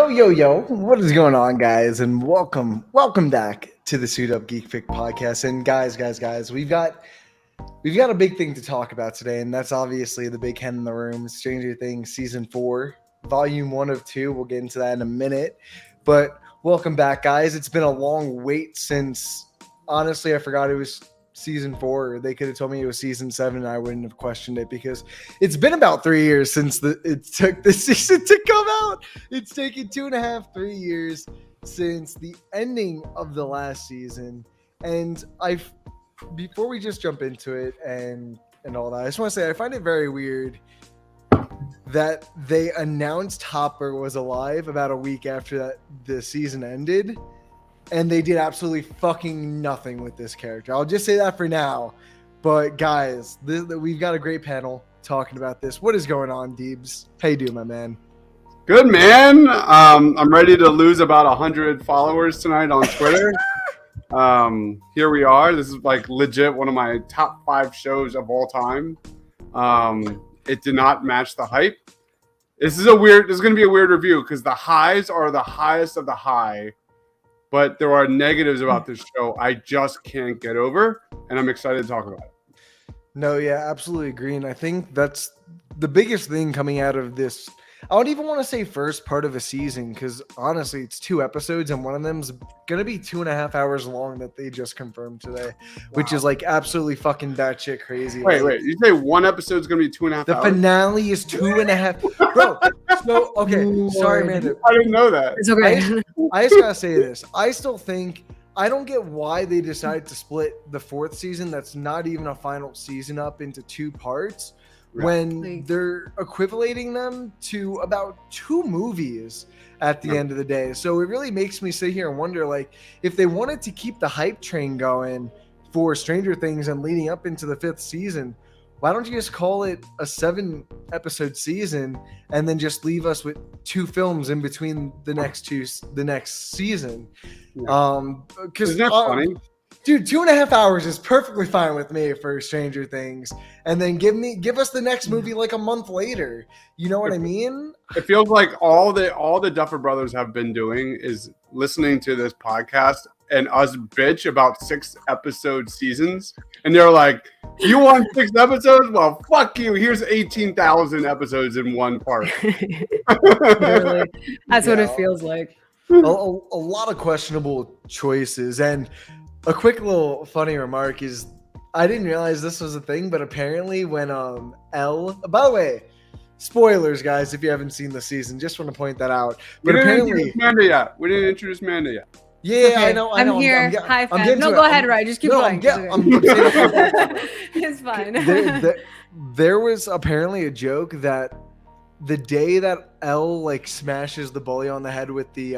Yo, what is going on, guys? And welcome back to the Suit Up Geek Pick podcast. And guys, we've got a big thing to talk about today, and that's obviously the big hen in the room, Stranger Things season 4, volume 1 of 2. We'll get into that in a minute. But welcome back, guys. It's been a long wait since, honestly, I forgot it was season 4. They could have told me it was season 7 and I wouldn't have questioned it, because it's been about 3 years since it took the season to come out. It's taken 3 years since the ending of the last season. And before we just jump into it and all that, I just want to say I find it very weird that they announced Hopper was alive about a week after the season ended, and they did absolutely fucking nothing with this character. I'll just say that for now. But guys, we've got a great panel talking about this. What is going on, Deebs? How you doing, my man? Good, man. I'm ready to lose about 100 followers tonight on Twitter. Here we are. This is like legit one of my top 5 shows of all time. It did not match the hype. This is going to be a weird review because the highs are the highest of the high, but there are negatives about this show I just can't get over, and I'm excited to talk about it. No, yeah, absolutely agree. And I think that's the biggest thing coming out of this. I don't even want to say first part of a season, because honestly, it's 2 episodes, and one of them's going to be 2.5 hours long that they just confirmed today, which is like absolutely fucking batshit crazy. Wait, you say one episode's going to be 2.5 hours? The finale is 2.5. Bro, so, okay, sorry, Amanda. I didn't know that. It's okay. I just got to say this. I still think, I don't get why they decided to split the 4th season that's not even a final season up into 2 parts. When they're equivalating them to about 2 movies at the end of the day. So it really makes me sit here and wonder, like, if they wanted to keep the hype train going for Stranger Things and leading up into the 5th season, why don't you just call it a 7-episode season and then just leave us with 2 films in between the next season? Because isn't that funny? Dude, 2.5 hours is perfectly fine with me for Stranger Things, and then give us the next movie like a month later. You know what I mean? It feels like all the Duffer Brothers have been doing is listening to this podcast and us bitch about 6-episode seasons, and they're like, "You want 6 episodes? Well, fuck you. Here's 18,000 episodes in one part." Literally. That's what it feels like. A lot of questionable choices. And a quick little funny remark is, I didn't realize this was a thing, but apparently when Elle, by the way, spoilers, guys, if you haven't seen the season, just want to point that out. But we didn't introduce Manda yet. Yeah, okay. I know. I'm here. High five. No, go ahead, Ryan. Just keep going. It's fine. There was apparently a joke that the day that Elle like smashes the bully on the head with the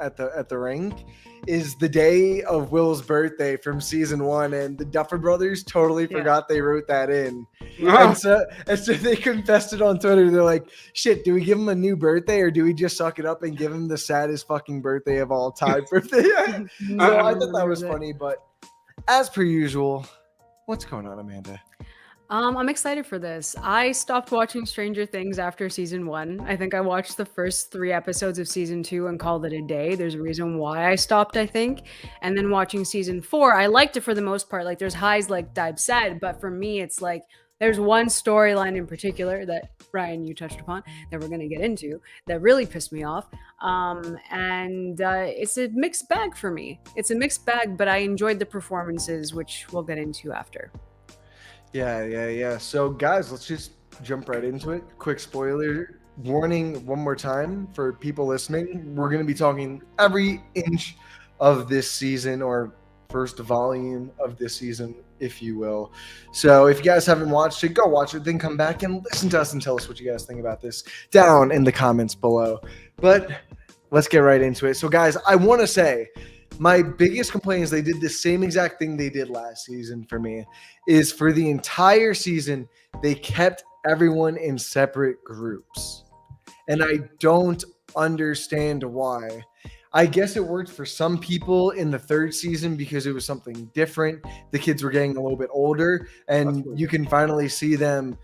at the rink is the day of Will's birthday from season 1, and the Duffer Brothers totally forgot they wrote that in. And so they confessed it on Twitter. They're like, shit, do we give him a new birthday, or do we just suck it up and give him the saddest fucking birthday of all time birthday? So I thought that was funny, but as per usual, what's going on, Amanda? I'm excited for this. I stopped watching Stranger Things after season 1. I think I watched the first 3 episodes of season 2 and called it a day. There's a reason why I stopped, I think. And then watching season 4, I liked it for the most part. Like, there's highs, like Dibe said, but for me, it's like there's one storyline in particular that, Ryan, you touched upon, that we're going to get into, that really pissed me off. It's a mixed bag for me. It's a mixed bag, but I enjoyed the performances, which we'll get into after. Yeah. So, guys, let's just jump right into it. Quick spoiler warning one more time for people listening. We're going to be talking every inch of this season, or first volume of this season, if you will. So if you guys haven't watched it, go watch it, then come back and listen to us and tell us what you guys think about this down in the comments below. But let's get right into it. So, guys, I want to say, my biggest complaint is they did the same exact thing they did last season for me, is for the entire season, they kept everyone in separate groups. And I don't understand why. I guess it worked for some people in the 3rd season because it was something different. The kids were getting a little bit older, and you can finally see them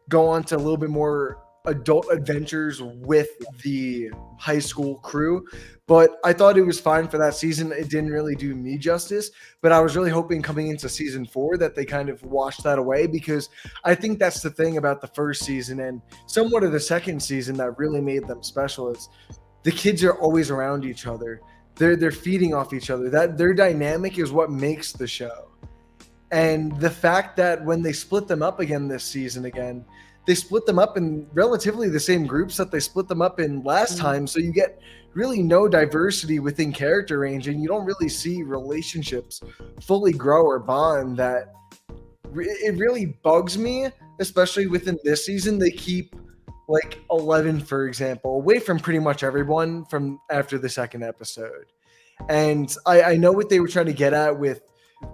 go on to a little bit more adult adventures with the high school crew. But I thought it was fine for that season. It didn't really do me justice, but I was really hoping coming into season 4 that they kind of washed that away, because I think that's the thing about the first season and somewhat of the second season that really made them special is the kids are always around each other. They're feeding off each other. That their dynamic is what makes the show. And the fact that when they split them up again this season again, they split them up in relatively the same groups that they split them up in last time. So you get really no diversity within character range, and you don't really see relationships fully grow or bond. That it really bugs me, especially within this season. They keep like 11, for example, away from pretty much everyone from after the second episode. And I know what they were trying to get at with,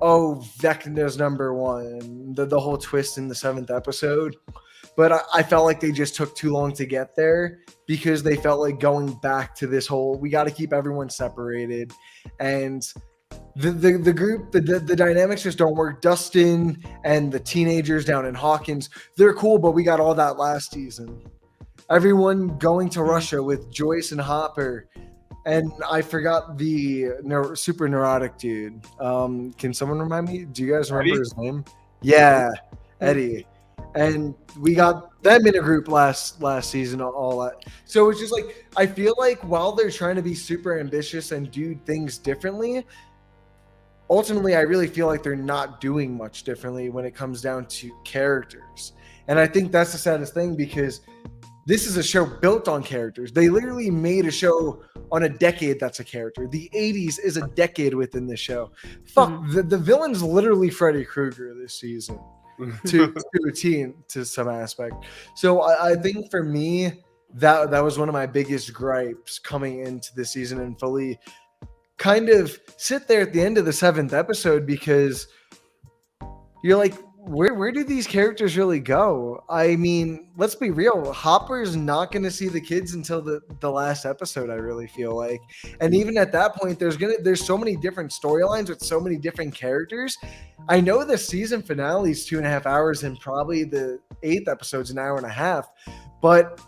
oh, Vecna's number one, the whole twist in the 7th episode. But I felt like they just took too long to get there, because they felt like going back to this whole, we got to keep everyone separated. And the group, the dynamics just don't work. Dustin and the teenagers down in Hawkins, they're cool, but we got all that last season. Everyone going to Russia with Joyce and Hopper. And I forgot the super neurotic dude. Can someone remind me? Do you guys remember Eddie? his name? Yeah, Eddie. And we got them in a group last season, all that. So it's just like, I feel like while they're trying to be super ambitious and do things differently, ultimately I really feel like they're not doing much differently when it comes down to characters. And I think that's the saddest thing, because this is a show built on characters. They literally made a show on a decade that's a character. The 80s is a decade within the show. Fuck, the villain's literally Freddy Krueger this season to a teen, to some aspect. So I think for me, that was one of my biggest gripes coming into the season, and fully kind of sit there at the end of the 7th episode, because you're like, where do these characters really go? I mean, let's be real. Hopper's not going to see the kids until the last episode, I really feel like. And even at that point, there's so many different storylines with so many different characters. I know the season finale is 2.5 hours, and probably the 8th episode's an hour and a half. But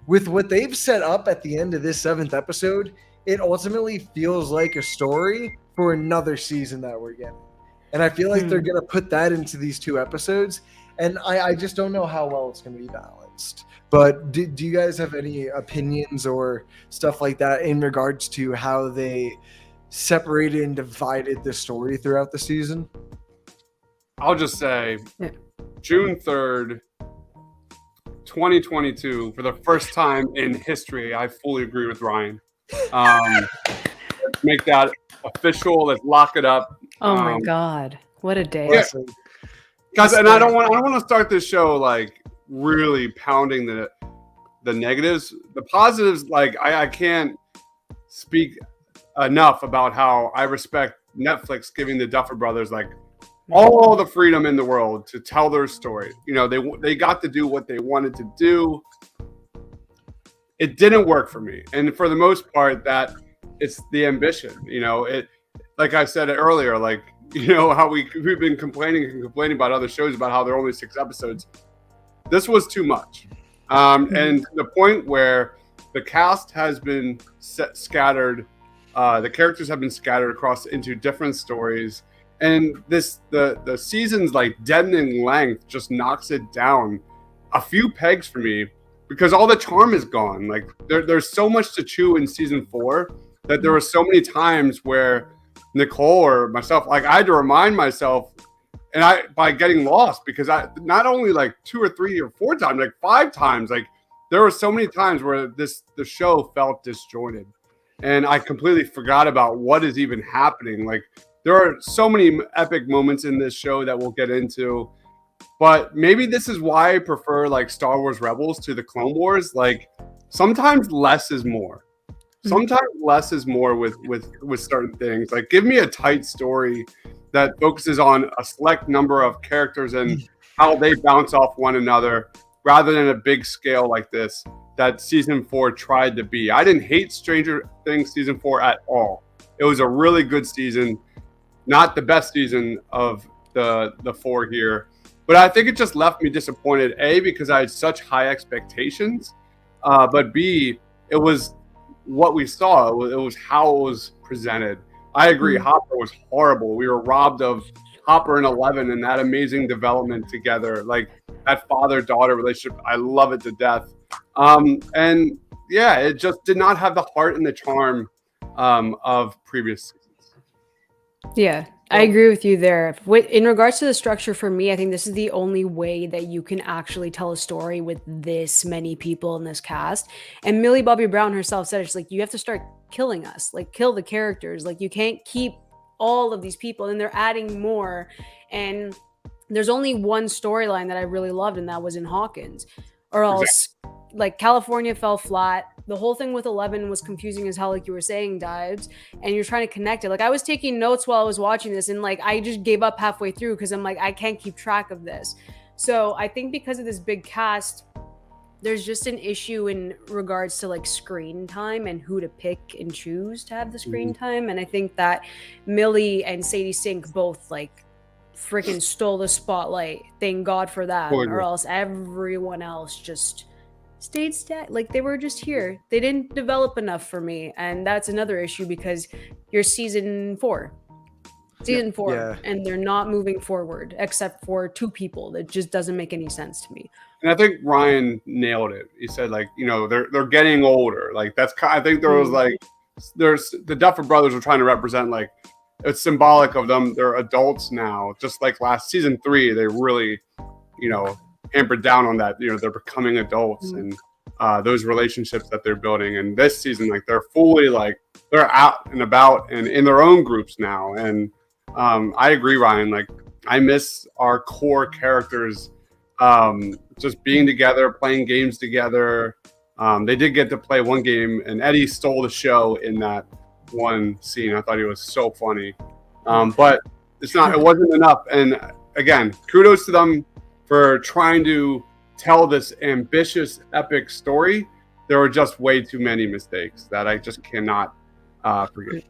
with what they've set up at the end of this 7th episode, it ultimately feels like a story for another season that we're getting. And I feel like they're going to put that into these 2 episodes. And I just don't know how well it's going to be balanced. But do you guys have any opinions or stuff like that in regards to how they separated and divided the story throughout the season? I'll just say June 3rd, 2022, for the first time in history, I fully agree with Ryan. Let's make that official. Let's lock it up. Oh my God, what a day! Yeah. Guys, and I don't want to start this show like really pounding the negatives. The positives, like I can't speak enough about how I respect Netflix giving the Duffer Brothers like all the freedom in the world to tell their story. You know, they got to do what they wanted to do. It didn't work for me, and for the most part, that it's the ambition. You know, it. Like I said earlier, like, you know, how we've been complaining about other shows about how they're only 6 episodes. This was too much. And to the point where the cast has been scattered, the characters have been scattered across into different stories. And the season's like deadening length just knocks it down a few pegs for me, because all the charm is gone. Like there's so much to chew in season 4 that there were so many times where Nicole or myself, like I had to remind myself, and by getting lost, because I not only like 2 or 3 or 4 times, like 5 times, like there were so many times where the show felt disjointed, and I completely forgot about what is even happening. Like there are so many epic moments in this show that we'll get into, but maybe this is why I prefer like Star Wars Rebels to the Clone Wars. Like sometimes less is more. Sometimes less is more with certain things. Like, give me a tight story that focuses on a select number of characters and how they bounce off one another, rather than a big scale like this that season 4 tried to be. I didn't hate Stranger Things season 4 at all. It was a really good season, not the best season of the 4 here, But I think it just left me disappointed, A, because I had such high expectations, but B, it was what we saw. It was how it was presented. I agree, Hopper was horrible. We were robbed of Hopper and Eleven and that amazing development together. Like, that father-daughter relationship, I love it to death. And yeah, it just did not have the heart and the charm of previous seasons. Yeah, I agree with you there. In regards to the structure, for me, I think this is the only way that you can actually tell a story with this many people in this cast. And Millie Bobby Brown herself said, it's like, you have to start killing us, like kill the characters. Like, you can't keep all of these people, and they're adding more. And there's only one storyline that I really loved, and that was in Hawkins. Or else, like, California fell flat. The whole thing with 11 was confusing as hell, like you were saying, Dives, and you're trying to connect it. Like, I was taking notes while I was watching this, and like I just gave up halfway through because I'm like, I can't keep track of this. So I think because of this big cast, there's just an issue in regards to like screen time and who to pick and choose to have the screen time. And I think that Millie and Sadie Sink both like freaking stole the spotlight. Thank God for that. Or else everyone else just stayed like they were just here. They didn't develop enough for me, and that's another issue because you're season four, and they're not moving forward except for two people. That just doesn't make any sense to me. And I think Ryan nailed it. He said, like, you know, they're getting older. Like, that's I think there was like there's the Duffer Brothers were trying to represent, like, it's symbolic of them. They're adults now. Just like last season 3, they really, you know, hampered down on that. You know, they're becoming adults and those relationships that they're building. And this season, like, they're fully like they're out and about and in their own groups now. And I agree, Ryan. Like, I miss our core characters just being together, playing games together. They did get to play one game, and Eddie stole the show in that one scene. I thought he was so funny, but it wasn't enough. And again, kudos to them for trying to tell this ambitious, epic story. There were just way too many mistakes that I just cannot forget.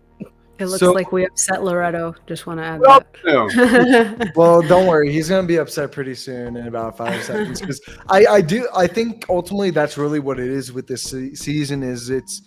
It looks like we upset Loretto. Just want to add that. Well, don't worry. He's going to be upset pretty soon in about 5 seconds. Because I think ultimately that's really what it is with this season is it's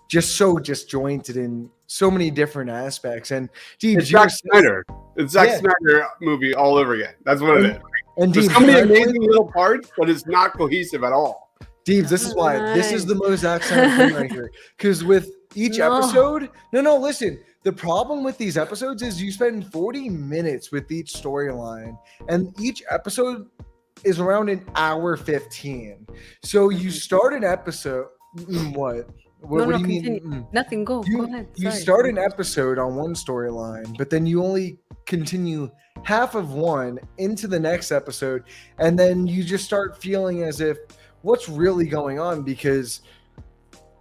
just so disjointed in so many different aspects. And it's Zack Snyder. It's Zack Snyder movie all over again. That's what it is. And there's so many amazing little parts, but it's not cohesive at all. Deebs, this is why. This is the most Zack Snyder thing right here. Because with each episode, listen. The problem with these episodes is you spend 40 minutes with each storyline, and each episode is around an hour 15. So you start an episode. What do you mean? Nothing. Go ahead. You start an episode on one storyline, but then you only continue half of one into the next episode, and then you just start feeling as if what's really going on, because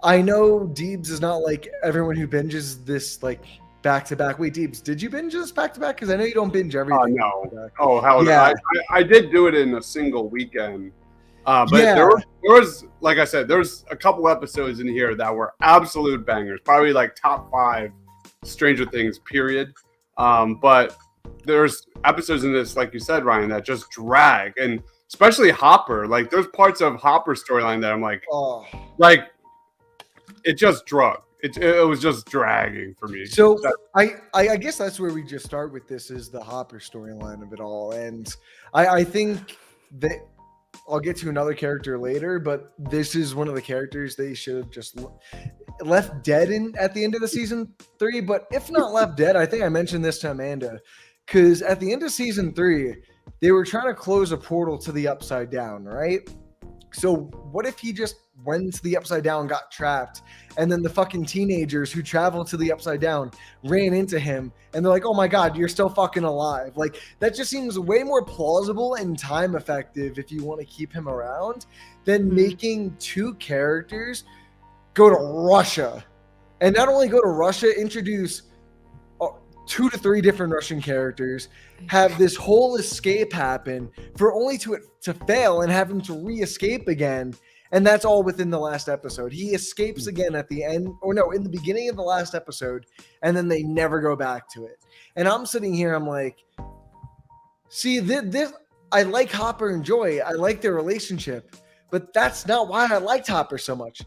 I know Deebs is not like everyone who binges this like back to back. Wait, Deebs, did you binge this back to back? Because I know you don't binge everything. No. Oh, hell yeah. I did do it in a single weekend. But there was, like I said, there's a couple episodes in here that were absolute bangers. Probably like top 5 Stranger Things, period. But there's episodes in this, like you said, Ryan, that just drag. And especially Hopper. Like, there's parts of Hopper's storyline that I'm like, it just drug. It was just dragging for me. So I guess that's where we just start with this is the Hopper storyline of it all. And I think that I'll get to another character later, but this is one of the characters they should have just left dead at the end of the season 3. But if not left dead, I think I mentioned this to Amanda, because at the end of season 3, they were trying to close a portal to the Upside Down, right? So what if he just went to the Upside Down, got trapped, and then the fucking teenagers who traveled to the Upside Down ran into him, and they're like, oh my God, you're still fucking alive. Like, that just seems way more plausible and time effective if you want to keep him around than making 2 characters go to Russia. And not only go to Russia, introduce 2 to 3 different Russian characters, have this whole escape happen for only to fail and have him to re-escape again. And that's all within the last episode. He escapes again at the end, or no, in the beginning of the last episode, and then they never go back to it. And I'm sitting here, I'm like, see, this I like Hopper and Joy. I like their relationship, but that's not why I liked Hopper so much.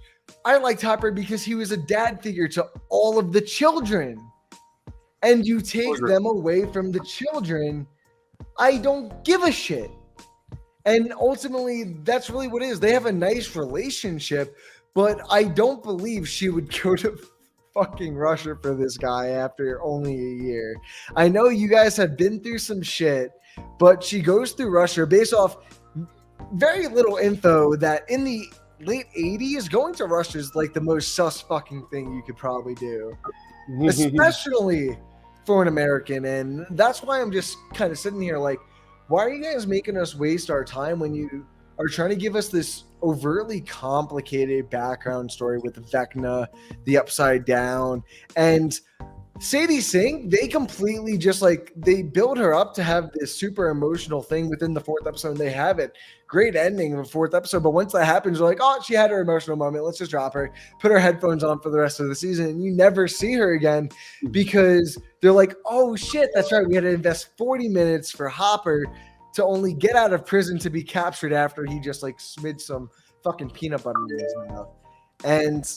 I liked Hopper because he was a dad figure to all of the children. And you take them away from the children, I don't give a shit. And ultimately, that's really what it is. They have a nice relationship, but I don't believe she would go to fucking Russia for this guy after only a year. I know you guys have been through some shit, but she goes through Russia based off very little info that in the late 80s, going to Russia is like the most sus fucking thing you could probably do, especially for an American. And that's why I'm just kind of sitting here like, why are you guys making us waste our time when you are trying to give us this overtly complicated background story with Vecna, the Upside Down, and Sadie Sink? They completely just like, they build her up to have this super emotional thing within the 4th episode, and they have it. Great ending of the 4th episode, but once that happens, you're like, oh, she had her emotional moment. Let's just drop her, put her headphones on for the rest of the season, and you never see her again because they're like, oh shit, that's right. We had to invest 40 minutes for Hopper to only get out of prison to be captured after he just like smidged some fucking peanut butter in his mouth. And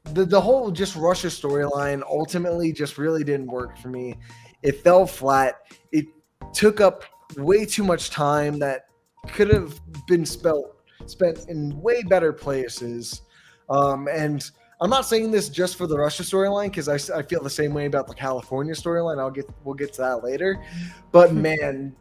the whole just Russia storyline ultimately just really didn't work for me. It fell flat. It took up way too much time that could have been spent in way better places. And I'm not saying this just for the Russia storyline, because I feel the same way about the California storyline. We'll get to that later. But man,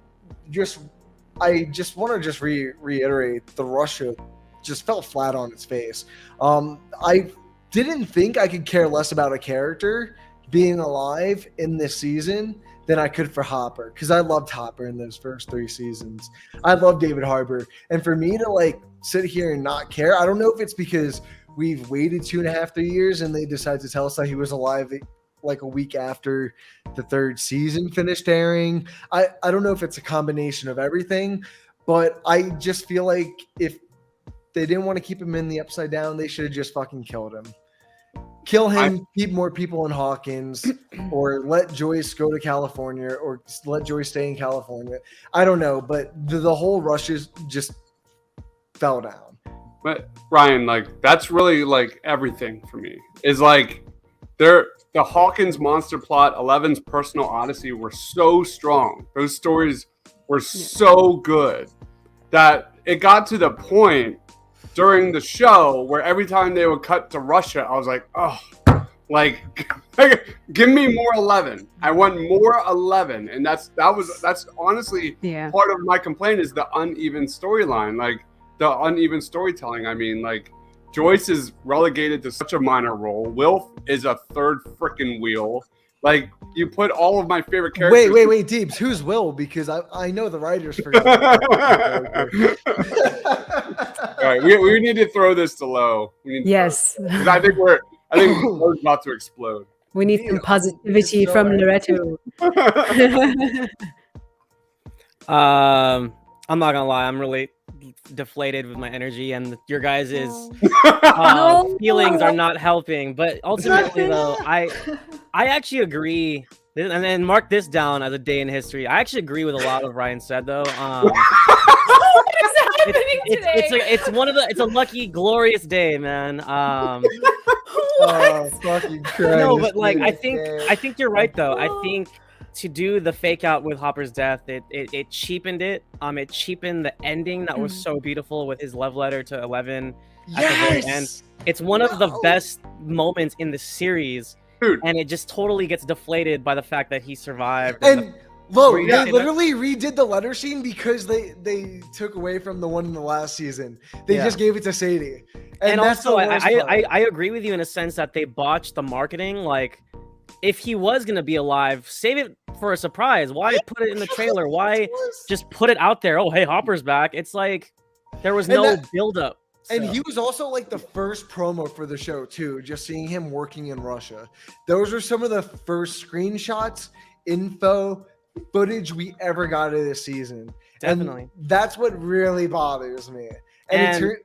I just want to reiterate, the Russia just fell flat on its face. I didn't think I could care less about a character being alive in this season than I could for Hopper, because I loved Hopper in those first 3 seasons. I love David Harbour, and for me to like sit here and not care, I don't know if it's because we've waited 2.5, 3 years and they decided to tell us that he was alive like a week after the 3rd season finished airing. I don't know if it's a combination of everything, but I just feel like if they didn't want to keep him in the Upside Down, they should have just fucking killed him. Kill him, keep more people in Hawkins, or let Joyce go to California, or let Joyce stay in California. I don't know, but the whole rushes just fell down. But Ryan, like, that's really like everything for me. Is like the Hawkins monster plot, Eleven's personal odyssey were so strong. Those stories were so good that it got to the point during the show where every time they would cut to Russia, I was like, oh, like, give me more 11. I want more 11. And that's honestly part of my complaint is the uneven storyline, like the uneven storytelling. I mean, like, Joyce is relegated to such a minor role. Wilf is a third freaking wheel. Like, you put all of my favorite characters. Wait, Deebs, who's Will? Because I know the writers forgot. All right, we need to throw this to low. Yes. I think we're about to explode. We need some positivity from Loretto. I'm not gonna lie, I'm really deflated with my energy, and your guys' feelings are not helping. But ultimately, though, I actually agree, and then mark this down as a day in history. I actually agree with a lot of Ryan said, though. It's a lucky, glorious day, man. Oh, fucking Christ. No, but like I think you're right, though. I think to do the fake out with Hopper's death, it cheapened it. It cheapened the ending that was so beautiful with his love letter to 11 at the very end. It's one of the best moments in the series. Dude. And it just totally gets deflated by the fact that he survived. And they literally redid the letter scene because they took away from the one in the last season. They just gave it to Sadie. And that's also, I agree with you in a sense that they botched the marketing. Like, if he was going to be alive, save it for a surprise. Why put it in the trailer? Why just put it out there? Oh, hey, Hopper's back. It's like there was no buildup. And he was also like the first promo for the show too, just seeing him working in Russia. Those are some of the first screenshots, info, footage we ever got of this season. Definitely. And that's what really bothers me. And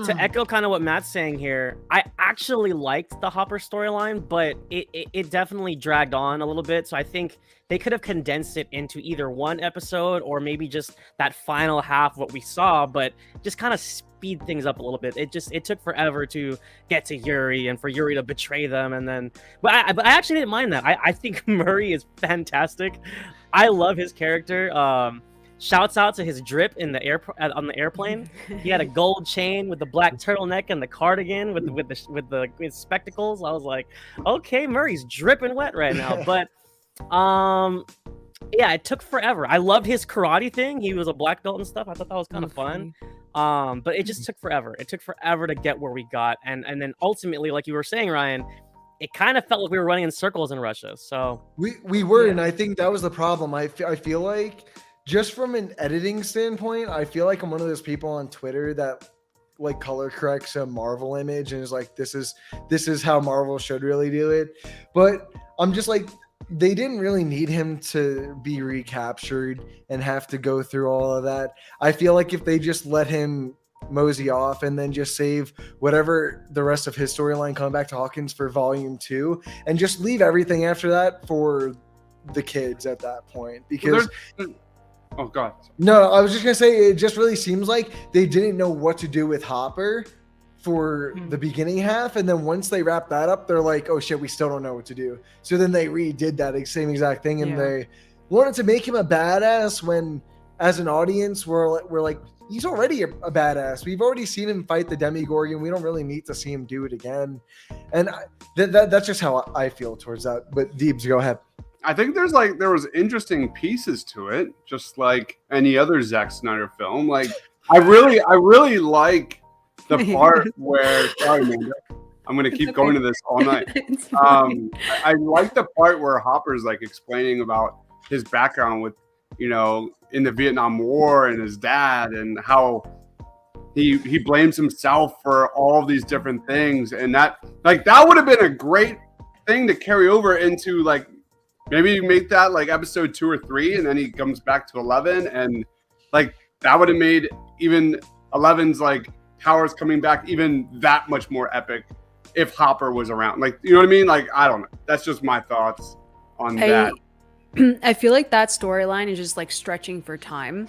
to to echo kind of what Matt's saying here, I actually liked the Hopper storyline, but it definitely dragged on a little bit. So I think they could have condensed it into either one episode or maybe just that final half what we saw, but just kind of speed things up a little bit. It took forever to get to Yuri and for Yuri to betray them, and then but I actually didn't mind that. I think Murray is fantastic. I love his character. Shouts out to his drip in the on the airplane. He had a gold chain with the black turtleneck and the cardigan with spectacles. I was like, okay, Murray's dripping wet right now. But yeah, it took forever. I loved his karate thing. He was a black belt and stuff. I thought that was kind of fun. But it just took forever. It took forever to get where we got, and then ultimately, like you were saying, Ryan, it kind of felt like we were running in circles in Russia. So we were, and I think that was the problem. I feel like, just from an editing standpoint, I feel like I'm one of those people on Twitter that like color corrects a Marvel image and is like, this is how Marvel should really do it. But I'm just like, they didn't really need him to be recaptured and have to go through all of that. I feel like if they just let him mosey off and then just save whatever the rest of his storyline coming back to Hawkins for volume 2 and just leave everything after that for the kids at that point, because oh god. No, I was just gonna say, it just really seems like they didn't know what to do with Hopper for the beginning half, and then once they wrap that up, they're like, oh shit, we still don't know what to do. So then they redid that same exact thing, and they wanted to make him a badass when, as an audience, we're like, he's already a badass. We've already seen him fight the Demigorgon. We don't really need to see him do it again. And that's just how I feel towards that. But Deebs, go ahead. I think there was interesting pieces to it, just like any other Zack Snyder film. Like I really like the part where, sorry, Amanda, I'm gonna keep going to this all night. I like the part where Hopper's like explaining about his background with, in the Vietnam War and his dad, and how he blames himself for all of these different things, and that would have been a great thing to carry over into like. Maybe you make that like episode 2 or 3, and then he comes back to 11, and like that would have made even 11's like powers coming back even that much more epic if Hopper was around. Like, you know what I mean? Like, I don't know. That's just my thoughts on that. I feel like that storyline is just like stretching for time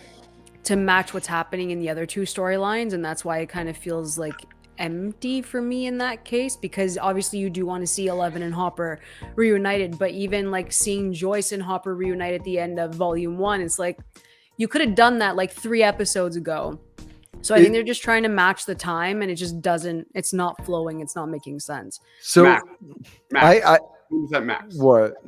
to match what's happening in the other 2 storylines, and that's why it kind of feels like empty for me in that case, because obviously you do want to see 11 and Hopper reunited, but even like seeing Joyce and Hopper reunite at the end of volume 1, it's like you could have done that like 3 episodes ago. So I think they're just trying to match the time, and it just doesn't, it's not flowing, it's not making sense. So Max. Who's that Max? What?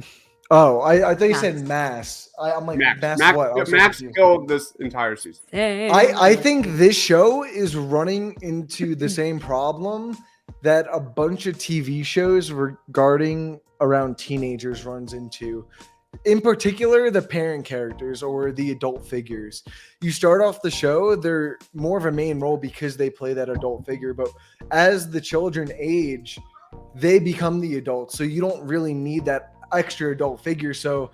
Oh, I thought you said Mass. I'm like, Mass what? Max killed this entire season. I think this show is running into the same problem that a bunch of TV shows regarding around teenagers runs into. In particular, the parent characters or the adult figures. You start off the show, they're more of a main role because they play that adult figure, but as the children age, they become the adults. So you don't really need that extra adult figure. So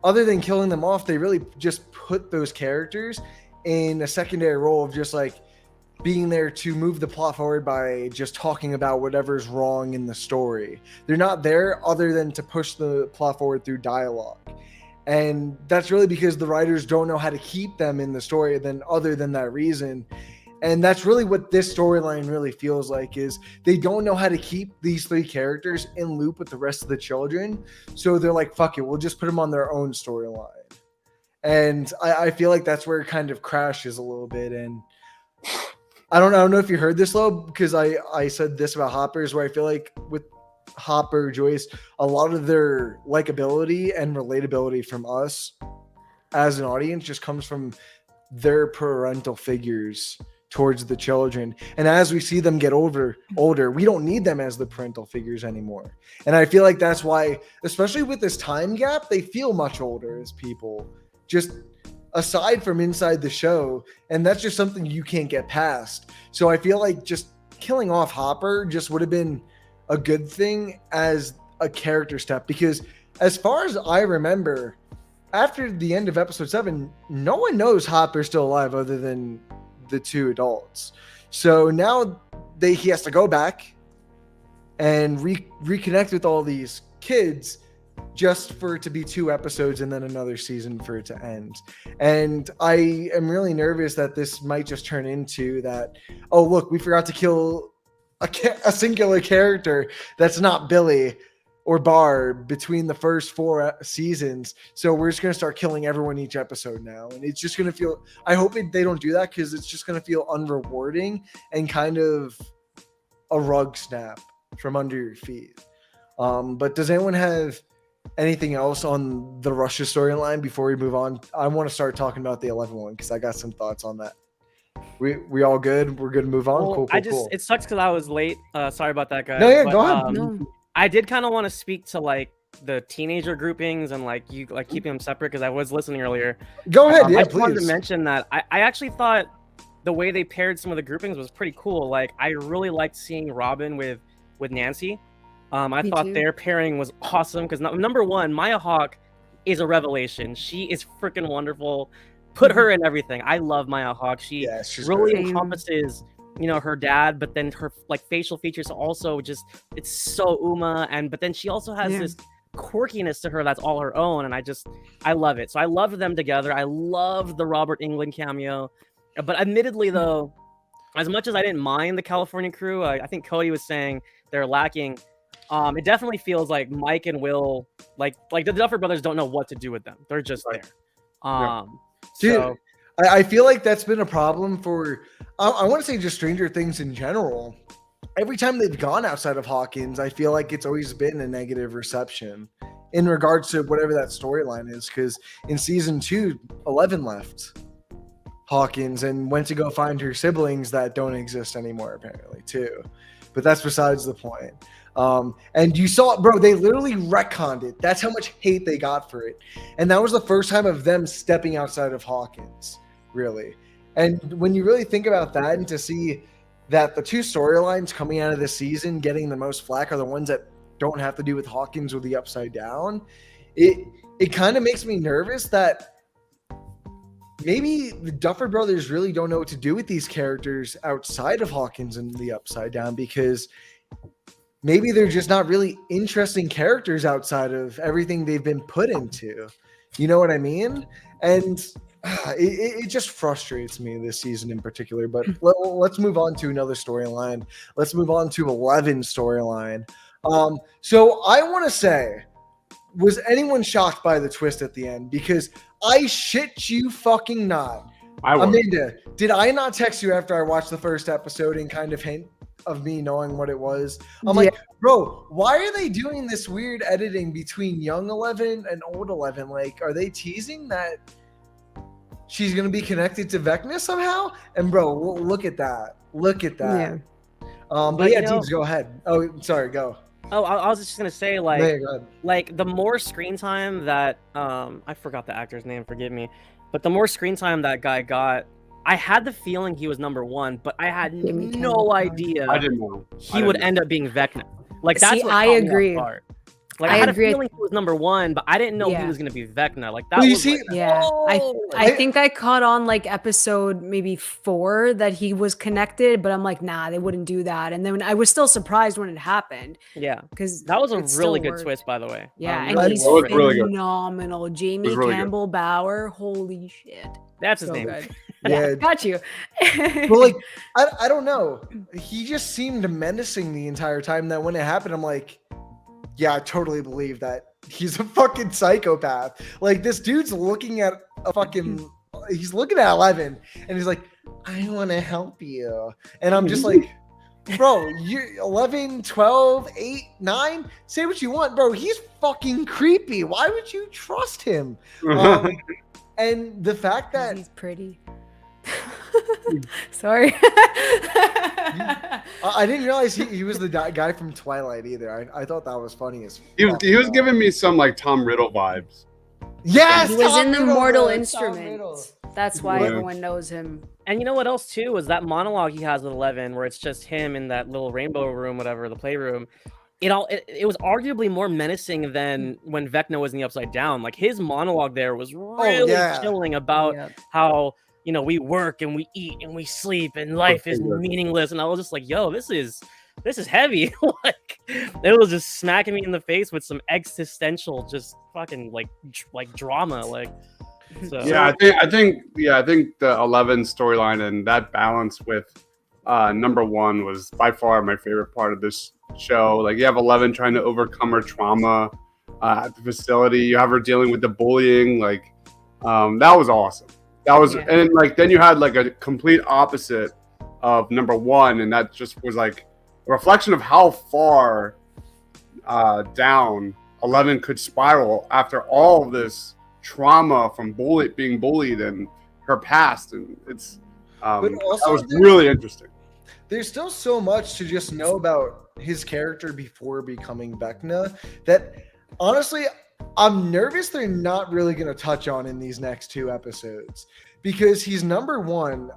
other than killing them off, they really just put those characters in a secondary role of just like being there to move the plot forward by just talking about whatever's wrong in the story. They're not there other than to push the plot forward through dialogue. And that's really because the writers don't know how to keep them in the story other than that reason. And that's really what this storyline really feels like, is they don't know how to keep these 3 characters in loop with the rest of the children. So they're like, fuck it, we'll just put them on their own storyline. And I feel like that's where it kind of crashes a little bit. And I don't know if you heard this, Lo, because I said this about Hoppers, where I feel like with Hopper, Joyce, a lot of their likability and relatability from us as an audience just comes from their parental figures towards the children. And as we see them get older, we don't need them as the parental figures anymore. And I feel like that's why, especially with this time gap, they feel much older as people, just aside from inside the show. And that's just something you can't get past. So I feel like just killing off Hopper just would have been a good thing as a character step, because as far as I remember, after the end of episode 7, no one knows Hopper's still alive other than the 2 adults. So now he has to go back and reconnect with all these kids just for it to be 2 episodes and then another season for it to end. And I am really nervous that this might just turn into that, oh, look, we forgot to kill a singular character that's not Billy or Barb between the first 4 seasons. So we're just going to start killing everyone each episode now. And it's just going to feel, I hope they don't do that, because it's just going to feel unrewarding and kind of a rug snap from under your feet. But does anyone have anything else on the Russia storyline before we move on? I want to start talking about the 11 one because I got some thoughts on that. We all good? We're good to move on? Well, Cool. It sucks because I was late. Sorry about that, guys. No, yeah, But, go ahead. No. I did kind of want to speak to like the teenager groupings and like keeping them separate, because I was listening earlier. Go ahead. Yeah, I just wanted to please. mention that I actually thought the way they paired some of the groupings was pretty cool. Like, I really liked seeing Robin with Nancy. I Me thought too. their pairing was awesome because number one, Maya Hawke is a revelation. She is freaking wonderful. Put her in everything. I love Maya Hawke. She She's really great. encompasses, you know, her dad, but then her like facial features also just, it's so Uma, but then she also has this quirkiness to her that's all her own, and I love it. So I loved them together. I love the Robert Englund cameo, but admittedly though, as much as I didn't mind the California crew, I think Cody was saying they're lacking. It definitely feels like Mike and Will, like the Duffer Brothers, don't know what to do with them. They're just there. Dude, So I feel like that's been a problem for, I want to say just Stranger Things in general. Every time they've gone outside of Hawkins, I feel like it's always been a negative reception in regards to whatever that storyline is. Because in season 2, 11 left Hawkins and went to go find her siblings that don't exist anymore, apparently, too. But that's besides the point. And you saw, bro, they literally retconned it. That's how much hate they got for it. And that was the first time of them stepping outside of Hawkins, really. And when you really think about that, and to see that the 2 storylines coming out of this season getting the most flack are the ones that don't have to do with Hawkins or the Upside Down, it kind of makes me nervous that maybe the Duffer Brothers really don't know what to do with these characters outside of Hawkins and the Upside Down, because maybe they're just not really interesting characters outside of everything they've been put into. You know what I mean? And it just frustrates me this season in particular. But let's move on to another storyline. Let's move on to 11's storyline. So I want to say, was anyone shocked by the twist at the end? Because I shit you fucking not. Amanda, did I not text you after I watched the first episode and kind of hint of me knowing what it was? I'm like, bro, why are they doing this weird editing between young 11 and old 11? Like, are they teasing that she's going to be connected to Vecna somehow? And bro, look at that. Look at that. Yeah. But yeah, Teebs, go ahead. Oh, sorry, go. Oh, I was just gonna say, No, yeah, go ahead. like the more screen time that I forgot the actor's name, forgive me, but the more screen time that guy got, I had the feeling he was number 1, but I had no idea I didn't know. he would end up being Vecna. Like, that's See, what I caught me off agree. guard. Like, I I had agree. a feeling he was number 1, but I didn't know he Yeah. was gonna be Vecna. Like, that Well, you was see- like, Yeah, oh! I think I caught on like episode maybe 4 that he was connected, but I'm like, nah, they wouldn't do that. And then I was still surprised when it happened, Yeah, because that was a it really still good worked. twist, by the way. Yeah, Really, and he's That was really good. phenomenal. Jamie really good. Campbell Bower, holy shit, That's his so name. good. Yeah. Got you. Well, like, I don't know. He just seemed menacing the entire time that when it happened, I'm like, yeah, I totally believe that he's a fucking psychopath. Like, this dude's looking at he's looking at 11 and he's like, I want to help you. And I'm just like, bro, you're 11, 12, 8, 9, say what you want, bro. He's fucking creepy. Why would you trust him? And the fact that He's pretty. Sorry. I didn't realize he was the guy from Twilight either. I thought that was funny as He fuck. was giving me some like Tom Riddle vibes. Yes, He was Tom in the Riddle, Mortal bro, Tom Instruments. Riddle. That's why Yeah. everyone knows him. And you know what else too was that monologue he has with 11, where it's just him in that little rainbow room, whatever, the playroom. It was arguably more menacing than when Vecna was in the Upside Down. Like, his monologue there was really yeah. chilling about Yep. how we work and we eat and we sleep and life is meaningless. And I was just like, yo, this is heavy. Like, it was just smacking me in the face with some existential, just fucking like drama. Like, so. Yeah, I think the 11 storyline and that balance with number 1 was by far my favorite part of this show. Like, you have 11 trying to overcome her trauma at the facility. You have her dealing with the bullying. Like, that was awesome. That was, and like then you had like a complete opposite of number 1, and that just was like a reflection of how far down 11 could spiral after all of this trauma from being bullied and her past, and it's but also, that was really interesting. There's still so much to just know about his character before becoming Vecna that honestly I'm nervous they're not really going to touch on in these next 2 episodes, because he's number 1.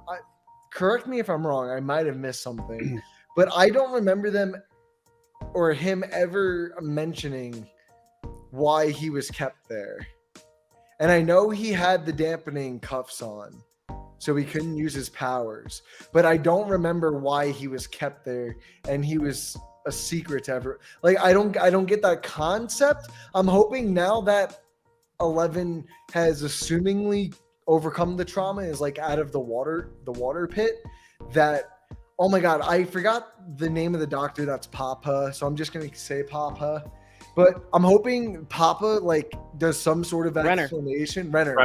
Correct me if I'm wrong, I might have missed something, but I don't remember them or him ever mentioning why he was kept there. And I know he had the dampening cuffs on, so he couldn't use his powers, but I don't remember why he was kept there and he was a secret to ever. Like, I don't get that concept. I'm hoping now that 11 has assumingly overcome the trauma, is like out of the water pit, that, oh my god, I forgot the name of the doctor that's Papa, so I'm just gonna say Papa. But I'm hoping Papa like does some sort of explanation. Renner.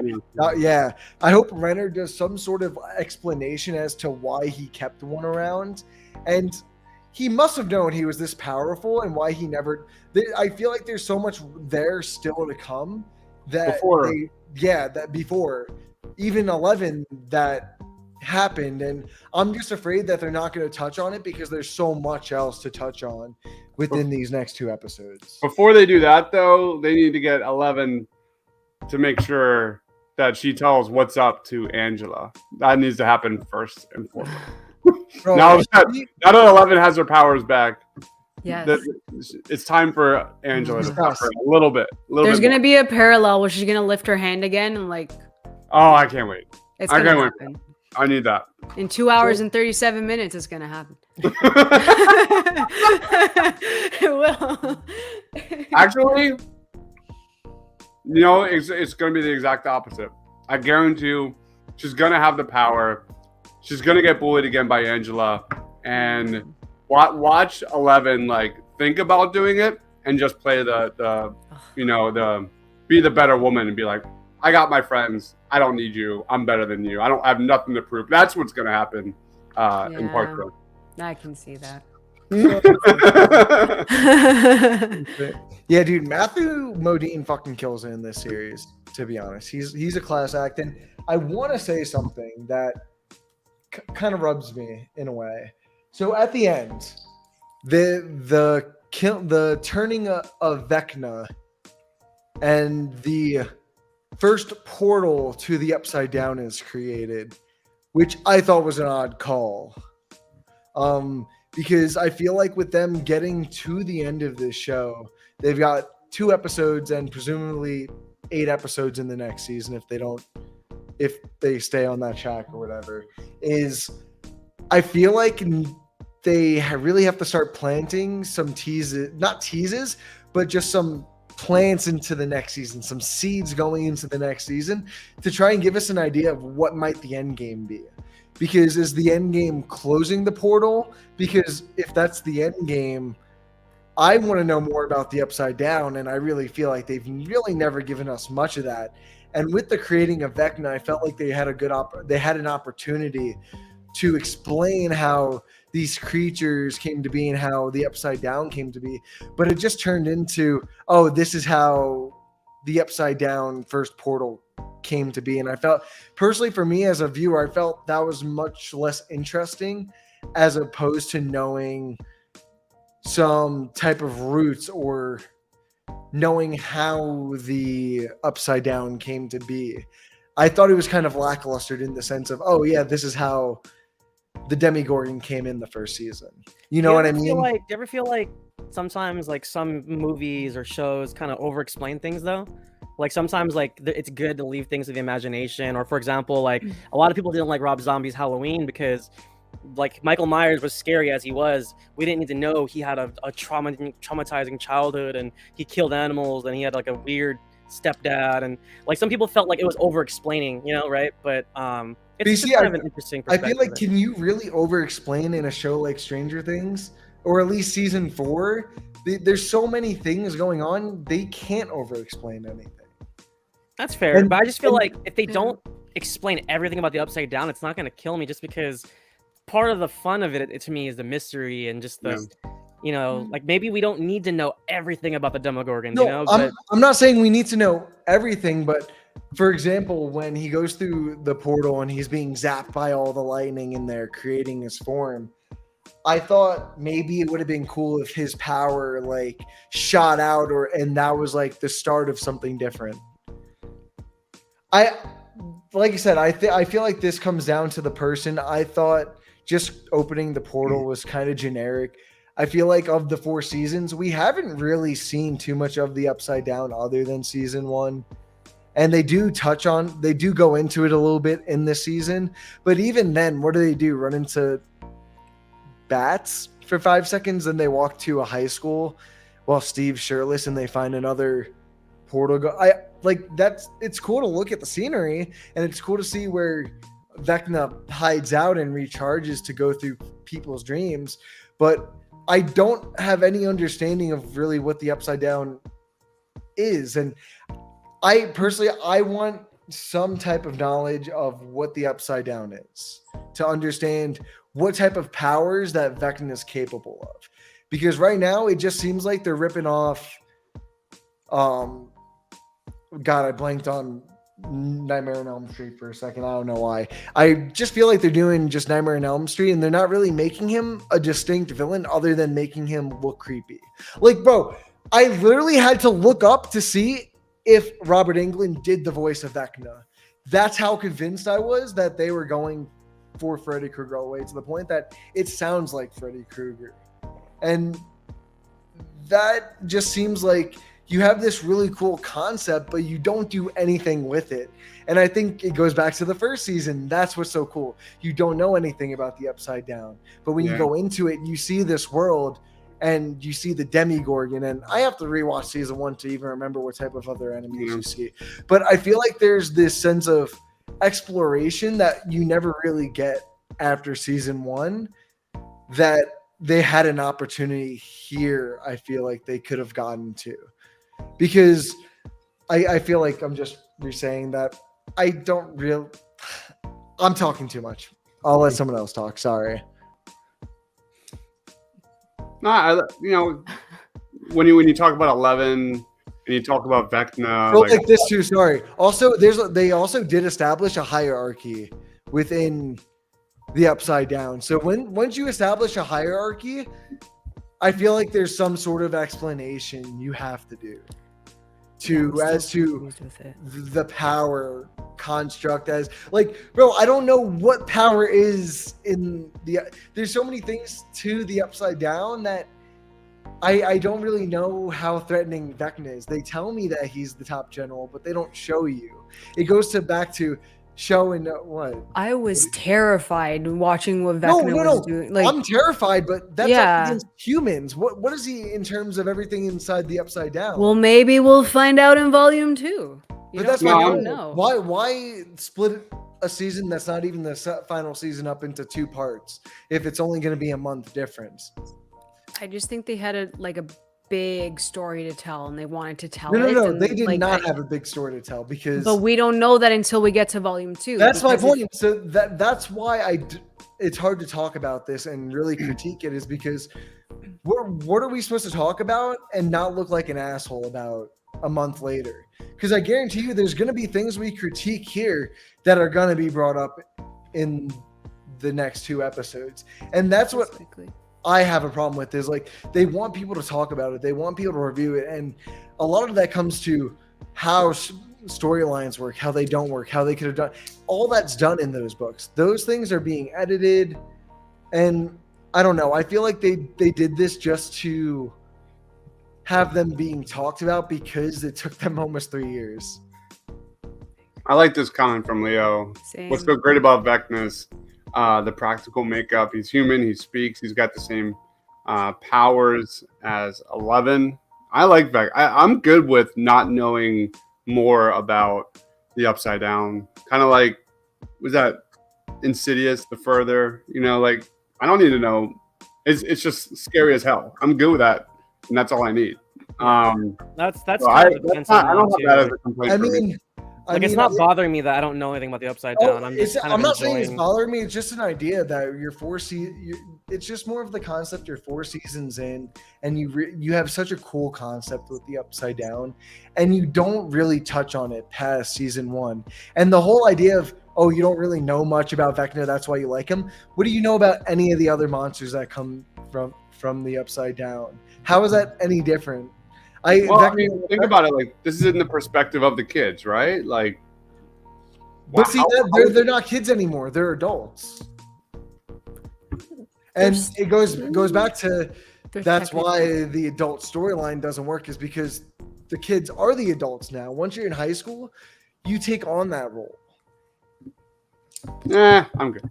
Yeah. I hope Renner does some sort of explanation as to why he kept one around. And he must have known he was this powerful, and why he never. I feel like there's so much there still to come that before even 11 that happened, and I'm just afraid that they're not going to touch on it because there's so much else to touch on within these next 2 episodes. Before they do that, though, they need to get 11 to make sure that she tells what's up to Angela. That needs to happen first and foremost. Bro, now that 11 has her powers back, yes, it's time for Angela to suffer a little bit. There's going to be a parallel where she's going to lift her hand again and like. Oh, I can't wait. It's going to happen. I need that. In 2 hours and 37 minutes, it's going to happen. It will. Actually, it's going to be the exact opposite. I guarantee you, she's going to have the power. She's going to get bullied again by Angela. And watch 11, like, think about doing it and just play the be the better woman and be like, I got my friends. I don't need you. I'm better than you. I have nothing to prove. That's what's going to happen in part 2. I can see that. Yeah, dude, Matthew Modine fucking kills it in this series, to be honest. He's a class act, and I want to say something that kind of rubs me in a way. So at the end, the turning of Vecna and the first portal to the Upside Down is created, which I thought was an odd call. Because I feel like with them getting to the end of this show, they've got 2 episodes and presumably 8 episodes in the next season if they stay on that track or whatever. I feel like they really have to start planting some not teases, but just some plants into the next season, some seeds going into the next season to try and give us an idea of what might the end game be. Because is the end game closing the portal? Because if that's the end game, I want to know more about the Upside Down, and I really feel like they've really never given us much of that. And with the creating of Vecna, I felt like they had an opportunity to explain how these creatures came to be and how the Upside Down came to be. But it just turned into, oh, this is how the Upside Down first portal came to be. And I felt, personally for me as a viewer, I felt that was much less interesting as opposed to knowing some type of roots or knowing how the Upside Down came to be. I thought it was kind of lackluster in the sense of, oh yeah, this is how the Demogorgon came in the first season. You know what I mean? Do you ever feel like sometimes like some movies or shows kind of over-explain things though? Like sometimes like it's good to leave things to the imagination. Or for example, like a lot of people didn't like Rob Zombie's Halloween because like Michael Myers was scary as he was. We didn't need to know he had a traumatizing childhood and he killed animals and he had like a weird stepdad, and like some people felt like it was over explaining, you know, right? But it's just kind of an interesting I perspective. feel like, can you really over explain in a show like Stranger Things, or at least season 4? There's so many things going on, they can't over explain anything. That's fair, And- but I just feel and- like if they don't explain everything about the Upside Down, it's not going to kill me, just because part of the fun of it to me is the mystery and just the, you know, like maybe we don't need to know everything about the Demogorgon, you know? I'm not saying we need to know everything, but for example, when he goes through the portal and he's being zapped by all the lightning in there, creating his form, I thought maybe it would have been cool if his power like shot out, and that was like the start of something different. Like I said, I feel like this comes down to the person. I thought just opening the portal was kind of generic. I feel like of the 4 seasons, we haven't really seen too much of the Upside Down other than season 1. And they do go into it a little bit in this season. But even then, what do? Run into bats for 5 seconds, and they walk to a high school while Steve's shirtless and they find another portal. It's cool to look at the scenery, and it's cool to see where Vecna hides out and recharges to go through people's dreams. But I don't have any understanding of really what the Upside Down is. And I want some type of knowledge of what the Upside Down is to understand what type of powers that Vecna is capable of. Because right now it just seems like they're ripping off God, I blanked on Nightmare on Elm Street for a second. I don't know why. I just feel like they're doing just Nightmare on Elm Street, and they're not really making him a distinct villain other than making him look creepy. Like, bro, I literally had to look up to see if Robert Englund did the voice of Vecna. That's how convinced I was that they were going for Freddy Krueger all the way, to the point that it sounds like Freddy Krueger. And that just seems like you have this really cool concept, but you don't do anything with it. And I think it goes back to the first season. That's what's so cool. You don't know anything about the Upside Down, but when you go into it, you see this world and you see the Demogorgon. And I have to rewatch season 1 to even remember what type of other enemies you see. But I feel like there's this sense of exploration that you never really get after season 1 that they had an opportunity here. I feel like they could have gotten to. Because I feel like I'm just re-saying that I'm talking too much. I'll let someone else talk. Sorry. No, when you talk about 11 and you talk about Vecna, Well, like this too. Sorry. Also, they also did establish a hierarchy within the Upside Down. So once you establish a hierarchy, I feel like there's some sort of explanation you have to do as to the power construct. As like, bro, I don't know what power is in there's so many things to the Upside Down that I don't really know how threatening Vecna is. They tell me that he's the top general, but they don't show you. It goes back to showing what I was terrified watching what Vecna was doing. Like, I'm terrified, but that's up against humans. What is he in terms of everything inside the Upside Down? Well, maybe we'll find out in volume 2. But that's why I don't know. Why split a season that's not even the final season up into 2 parts if it's only going to be a month difference? I just think they had a big story to tell, and they wanted to tell it. No, and, they did not have a big story to tell, because. But we don't know that until we get to volume 2. That's my point. So that's why it's hard to talk about this and really critique it, is because what are we supposed to talk about and not look like an asshole about a month later? Because I guarantee you, there's going to be things we critique here that are going to be brought up in the next 2 episodes, and that's what I have a problem with. Is like, they want people to talk about it, they want people to review it, and a lot of that comes to how storylines work, how they don't work, how they could have done. All that's done in those books. Those things are being edited, and I don't know. I feel like they did this just to have them being talked about because it took them almost 3 years. I like this comment from Leo. Same. What's so great about Vecna's the practical makeup. He's human. He speaks. He's got the same powers as 11. I like Vecna. I'm good with not knowing more about the Upside Down. Kind of like, was that Insidious? The Further, like I don't need to know. It's just scary as hell. I'm good with that, and that's all I need. That's so kind I of depends don't on have me, that as too. a complaint. I for me. mean, It's not bothering me that I don't know anything about the Upside Down. I'm just kind of I'm not saying it's enjoying. bothering me. It's just an idea that it's just more of the concept. You're 4 seasons in, and you have such a cool concept with the Upside Down, and you don't really touch on it past season 1. And the whole idea of, oh, you don't really know much about Vecna, that's why you like him. What do you know about any of the other monsters that come from the Upside Down? How is that any different? Think about it. Like, this is in the perspective of the kids, right? Like, but see, they're not kids anymore; they're adults, and it goes back to that's why the adult storyline doesn't work, is because the kids are the adults now. Once you're in high school, you take on that role. I'm good.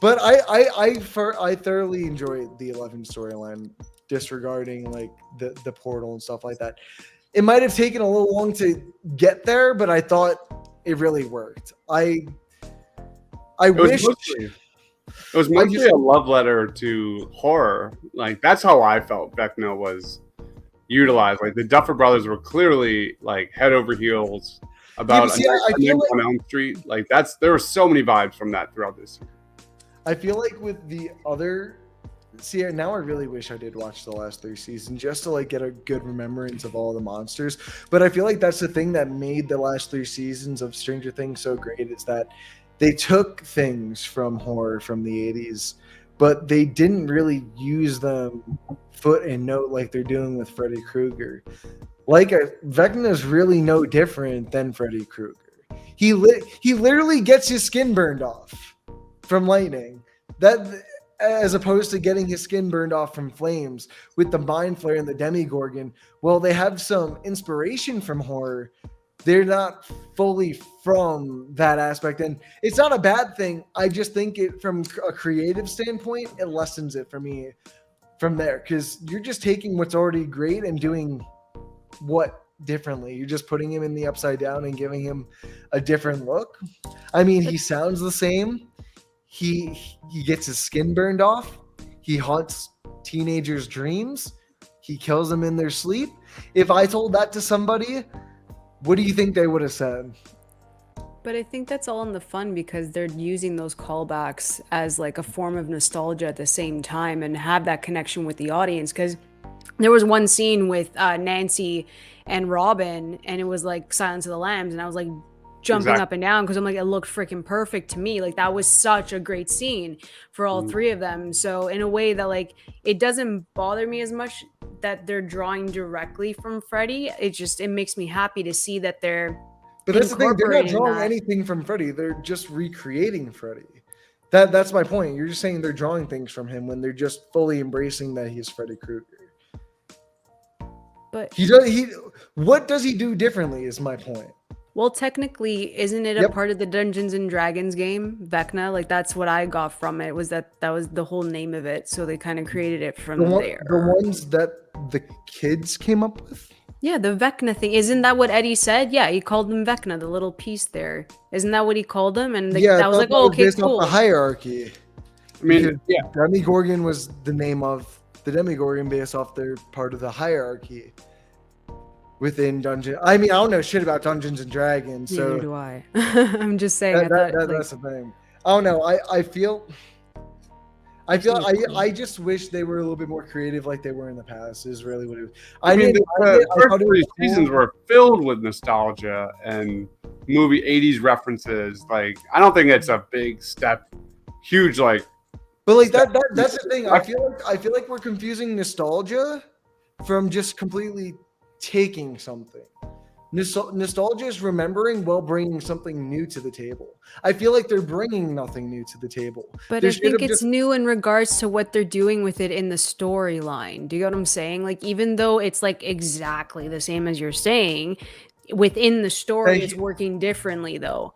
But I thoroughly enjoyed the 11 storyline, disregarding like the portal and stuff like that. It might have taken a little long to get there, but I thought it really worked. I wish it was mostly a love letter to horror. Like, that's how I felt Vecna was utilized. Like, the Duffer Brothers were clearly like head over heels about on Elm Street. Like, there were so many vibes from that throughout this. I feel like with the other, now I really wish I did watch the last 3 seasons just to like get a good remembrance of all the monsters. But I feel like that's the thing that made the last 3 seasons of Stranger Things so great, is that they took things from horror from the 80s, but they didn't really use them foot and note like they're doing with Freddy Krueger. Like, Vecna is really no different than Freddy Krueger. He literally gets his skin burned off from lightning, that as opposed to getting his skin burned off from flames with the Mind Flayer and the Demigorgon. Well, they have some inspiration from horror. They're not fully from that aspect, and it's not a bad thing. I just think it, from a creative standpoint, it lessens it for me from there, because you're just taking what's already great and doing what differently. You're just putting him in the Upside Down and giving him a different look. I mean, he sounds the same. He gets his skin burned off. He haunts teenagers' dreams. He kills them in their sleep. If I told that to somebody, what do you think they would have said? But I think that's all in the fun, because they're using those callbacks as like a form of nostalgia at the same time, and have that connection with the audience. Because there was one scene with Nancy and Robin, and it was like Silence of the Lambs, and I was like jumping up and down because I'm like, it looked freaking perfect to me. Like, that was such a great scene for all 3 of them. So in a way that, like, it doesn't bother me as much that they're drawing directly from Freddy. It makes me happy to see that they're But that's the thing, they're not drawing anything from Freddy. They're just recreating Freddy. That's my point. You're just saying they're drawing things from him when they're just fully embracing that he's Freddy Krueger. But what does he do differently is my point. Well, technically, isn't it a part of the Dungeons and Dragons game, Vecna? Like, that's what I got from it, was that was the whole name of it. So they kind of created it from there. The ones that the kids came up with? Yeah, the Vecna thing. Isn't that what Eddie said? Yeah, he called them Vecna, the little piece there. Isn't that what he called them? And that was like, oh, okay, cool. The hierarchy. I mean, Demigorgon was the name of the Demigorgon based off their part of the hierarchy within Dungeon. I mean, I don't know shit about Dungeons and Dragons, so neither do I. I'm just saying that's the thing. I don't know. I just wish they were a little bit more creative, like they were in the past. Is really what it was. I mean, the first 3 seasons were filled with nostalgia and movie 80s references. Like, I don't think it's a big step, huge like. But like that's the thing. I feel like we're confusing nostalgia from just completely taking something. Nostalgia is remembering while bringing something new to the table. I feel like they're bringing nothing new to the table. But They I should think have it's new in regards to what they're doing with it in the storyline. Do you get what I'm saying? Like, even though it's like exactly the same as you're saying, within the story, Thank it's you. working differently, though.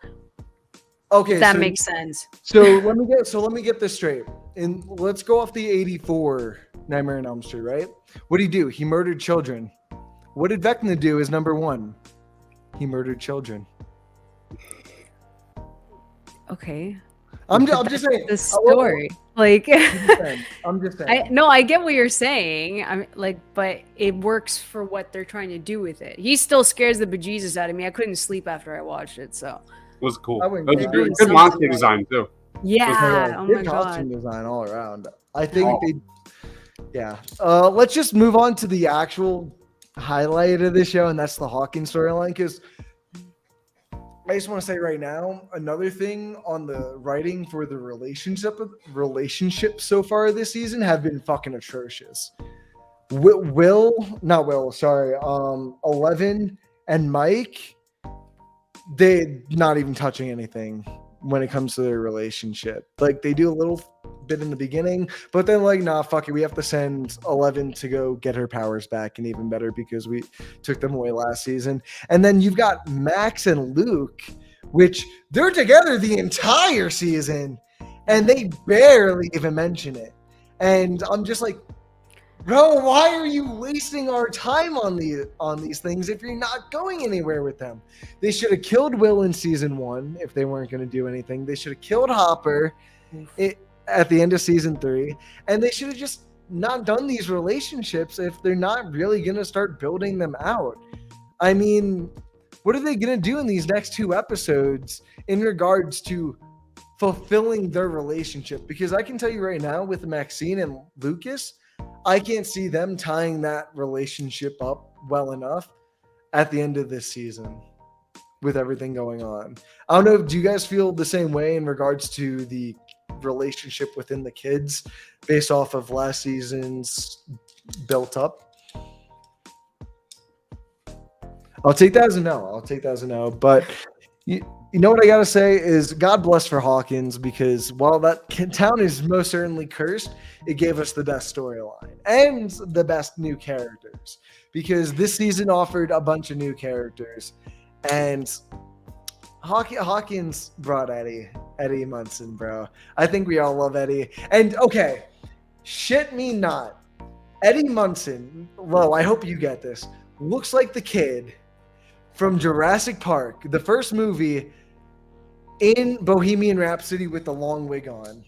Okay, If that so makes sense. So let me get this straight. And let's go off the 84 Nightmare on Elm Street, right? What did he do? He murdered children. What did Vecna do as number 1? He murdered children. Okay. I'm just saying The story. Like I'm just saying. I get what you're saying. I'm like, but it works for what they're trying to do with it. He still scares the bejesus out of me. I couldn't sleep after I watched it, so It was cool. I It wouldn't was say a that. good Something monster like- design too. yeah. Oh my Good god. costume design all around. I think yeah. Let's just move on to the actual highlight of this show, and that's the Hawkins storyline. Because I just want to say right now, another thing on the writing for the relationship so far this season have been fucking atrocious. 11 and Mike, they not even touching anything when it comes to their relationship. Like they do a little bit in the beginning, but then like, nah, fuck it. We have to send 11 to go get her powers back, and even better because we took them away last season. And then you've got Max and Luke, which they're together the entire season, and they barely even mention it. And I'm just like, bro, why are you wasting our time on these things if you're not going anywhere with them? They should have killed Will in season 1 if they weren't going to do anything. They should have killed Hopper at the end of season 3, and they should have just not done these relationships if they're not really going to start building them out. I mean, what are they going to do in these next 2 episodes in regards to fulfilling their relationship? Because I can tell you right now, with Maxine and Lucas, I can't see them tying that relationship up well enough at the end of this season with everything going on. I don't know. Do you guys feel the same way in regards to the relationship within the kids based off of last season's built up? I'll take that as a no. But you know what I gotta say is God bless for Hawkins, because while that town is most certainly cursed, it gave us the best storyline and the best new characters, because this season offered a bunch of new characters, and Hawkins brought Eddie Munson, bro. I think we all love Eddie. And okay, shit me not, Eddie Munson, Lo, I hope you get this, looks like the kid from Jurassic Park, the first movie, in Bohemian Rhapsody with the long wig on.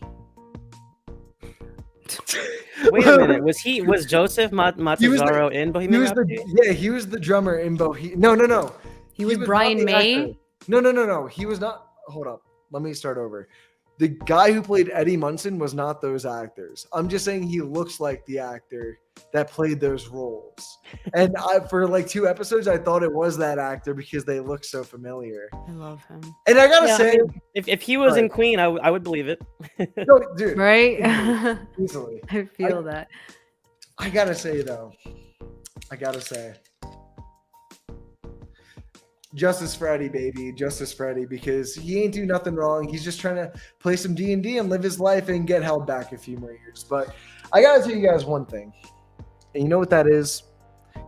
Wait a minute. Was Joseph Matazzaro in Bohemian Rhapsody? He was the drummer in Bohemian. No. He was Brian May? Actor. No. He was not. Hold up. Let me start over. The guy who played Eddie Munson was not those actors. I'm just saying he looks like the actor that played those roles. And for like 2 episodes, I thought it was that actor because they look so familiar. I love him. And I gotta say, I mean, if he was in Queen, I would believe it. no, dude, Right? easily. I feel that. I gotta say though, Justice Freddy, baby, Justice Freddy, because he ain't do nothing wrong. He's just trying to play some D&D and live his life and get held back a few more years. But I gotta tell you guys one thing, and you know what that is?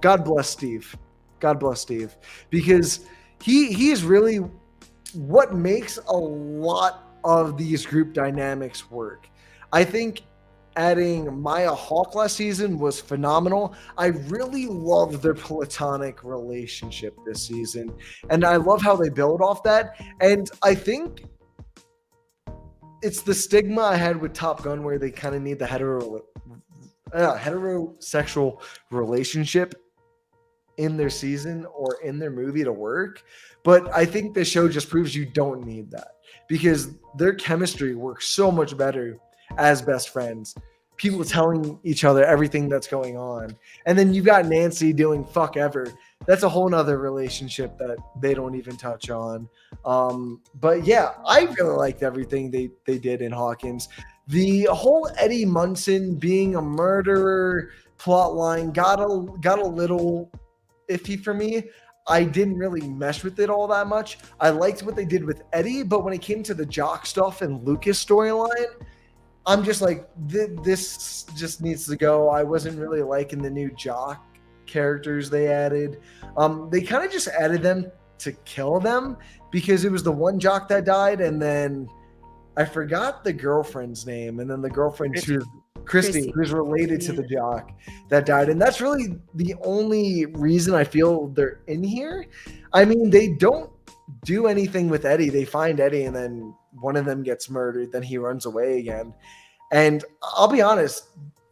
God bless Steve. God bless Steve, because he is really what makes a lot of these group dynamics work. I think adding Maya Hawke last season was phenomenal. I really love their platonic relationship this season, and I love how they build off that. And I think it's the stigma I had with Top Gun, where they kind of need the heterosexual relationship in their season or in their movie to work. But I think the show just proves you don't need that, because their chemistry works so much better as best friends, people telling each other everything that's going on. And then you've got Nancy doing fuck ever. That's a whole nother relationship that they don't even touch on. But yeah, I really liked everything they did in Hawkins. The whole Eddie Munson being a murderer plot line got a little iffy for me. I didn't really mesh with it all that much. I liked what they did with Eddie, but when it came to the Jock stuff and Lucas storyline, I'm just like, this just needs to go. I wasn't really liking the new Jock characters they added. They kind of just added them to kill them because it was the one Jock that died, and then I forgot the girlfriend's name, and then the girlfriend Christy, who's related to the Jock that died. And that's really the only reason I feel they're in here. I mean, they don't do anything with Eddie. They find Eddie, and then one of them gets murdered. Then he runs away again. And I'll be honest,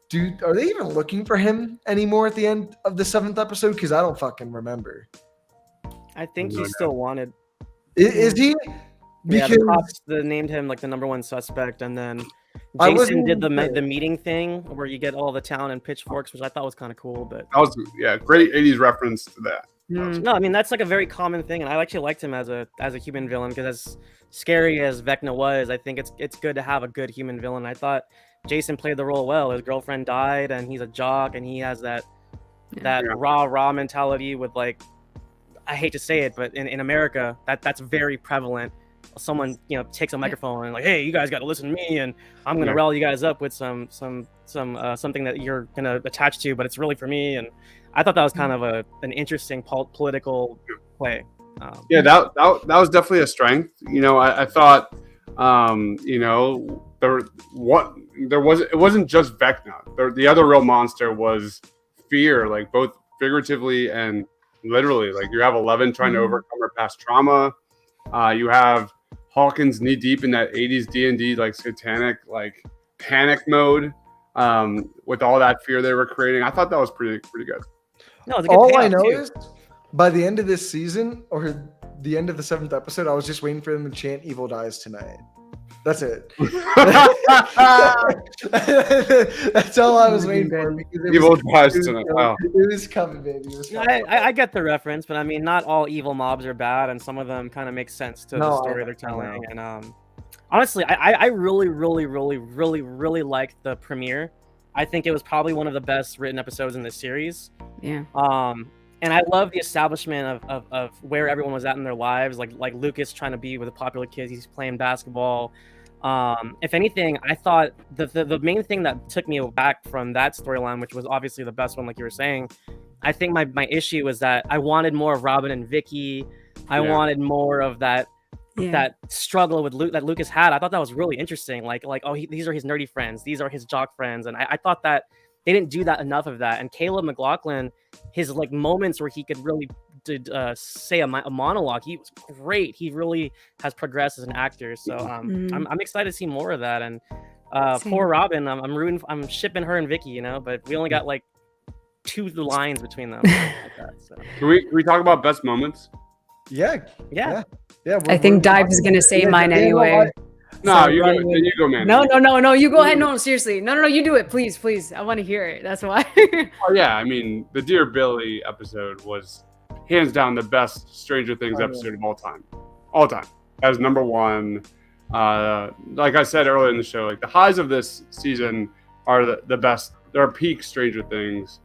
dude, are they even looking for him anymore at the end of the 7th episode? Because I don't fucking remember. I think he's still wanted. Is he? Because the cops named him like the #1 suspect, and then Jason did the meeting thing where you get all the town and pitchforks, which I thought was kind of cool. But that was great 80s reference to that. No, I mean that's like a very common thing, and I actually liked him as a human villain because as scary as Vecna was, I think it's good to have a good human villain. I thought Jason played the role well. His girlfriend died, and he's a jock, and he has that raw mentality with like, I hate to say it, but in America that's very prevalent. Someone takes a microphone and like, hey, you guys got to listen to me, and I'm gonna rally you guys up with some something that you're gonna attach to, but it's really for me. And I thought that was kind of an interesting political play. That was definitely a strength. I thought it wasn't just Vecna. The other real monster was fear, like both figuratively and literally. Like you have 11 trying to overcome her past trauma. You have Hawkins knee deep in that 80s D&D like satanic like panic mode with all that fear they were creating. I thought that was pretty good. No, it's a good all I know too. is by the end of this season or the end of the 7th episode, I was just waiting for them to chant "Evil dies tonight." That's it. That's all I was waiting for. Evil dies tonight. Wow. It was coming, baby. It was coming. I get the reference, but I mean, not all evil mobs are bad, and some of them kind of make sense to the story they're telling. And honestly, I really liked the premiere. I think it was probably one of the best written episodes in this series. Yeah. And I love the establishment of where everyone was at in their lives, like Lucas trying to be with the popular kids. He's playing basketball. If anything, I thought the main thing that took me back from that storyline, which was obviously the best one, like you were saying, I think my issue was that I wanted more of Robin and Vicky. I wanted more of that struggle with that Lucas had. I thought that was really interesting. Like these are his nerdy friends. These are his jock friends. And I thought that they didn't do that enough of that. And Caleb McLaughlin, his like moments where he could really say a monologue, he was great. He really has progressed as an actor. So I'm excited to see more of that. And poor Robin, I'm shipping her and Vicky, but we only got like 2 lines between them. Like that, so. Can we talk about best moments? Yeah. I think Dive is gonna say mine anyway. No, you go, man. No, you go ahead. No, seriously. No, you do it, please. I want to hear it. That's why. Oh yeah, I mean, the Dear Billy episode was hands down the best Stranger Things episode of all time. All time. As #1. Like I said earlier in the show, like the highs of this season are the best. They're peak Stranger Things.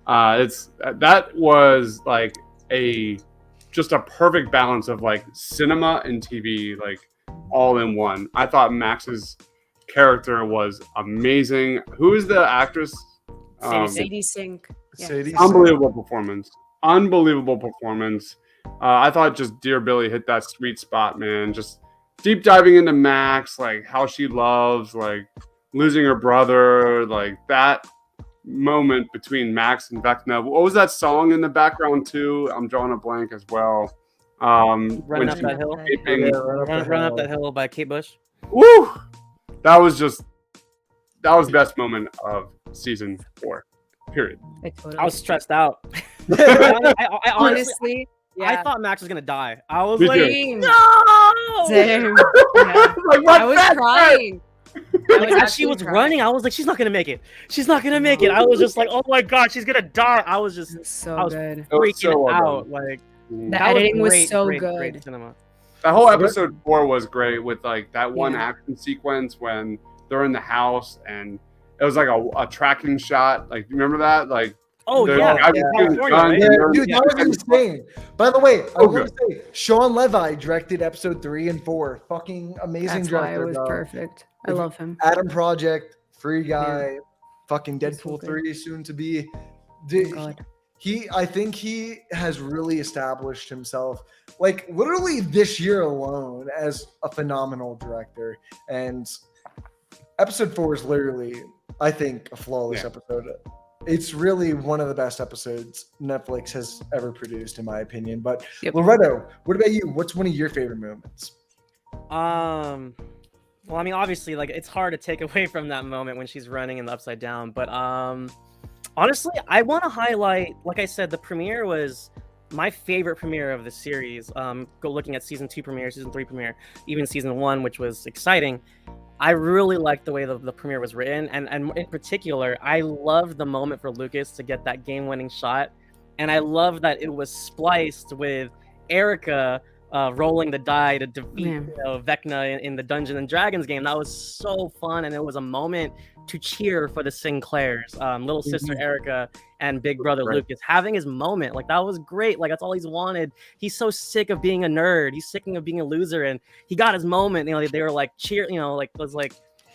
That was like just a perfect balance of like cinema and TV, like all in one. I thought Max's character was amazing. Who is the actress? Sadie Sink. Sadie Unbelievable performance. I thought just Dear Billy hit that sweet spot, man. Just deep diving into Max, like how she loves, like losing her brother, like that moment between Max and Vecna. What was that song in the background too? I'm drawing a blank as well. Run up that hill. Run up that hill by Kate Bush. Woo! That was the best moment of season 4. Period. I was stressed out. I honestly, yeah. I thought Max was gonna die. I was Me like, too. no! Same. Like, I was crying. As she was running, I was like, she's not gonna make it. She's not gonna make it. I was just like, oh my god, she's gonna die. I was just good. Freaking out. Like the editing was so good. Great cinema. That whole episode 4 was great with like that one action sequence when they're in the house and it was like a tracking shot. Like, you remember that? Like Oh The yeah, guy yeah. who shoots California, guns right? Yeah, and they're- dude, that was insane. By the way, I So want to say Sean Levi directed episode 3 and 4. Fucking amazing That's why it director, was bro. perfect. I If- love him. Adam Project, Free Guy, fucking He's so Deadpool good. 3 soon to be. Oh, Dude, God. I think he has really established himself, like literally this year alone, as a phenomenal director. And episode 4 is literally, I think, a flawless episode. It's really one of the best episodes Netflix has ever produced, in my opinion. But Yep. Loretto, what about you? What's one of your favorite moments? Well, I mean, obviously, like it's hard to take away from that moment when she's running in the upside down. But honestly, I want to highlight, like I said, the premiere was my favorite premiere of the series. Go looking at season 2 premiere, season 3 premiere, even season 1, which was exciting. I really liked the way the premiere was written, and in particular, I loved the moment for Lucas to get that game-winning shot, and I love that it was spliced with Erica rolling the die to defeat Vecna in the Dungeons and Dragons game. That was so fun, and it was a moment to cheer for the Sinclairs, little sister Erica and big brother Lucas having his moment. Like that was great. Like that's all he's wanted. He's so sick of being a nerd. He's sick of being a loser, and he got his moment. You know, they were like cheer. You know, like it was like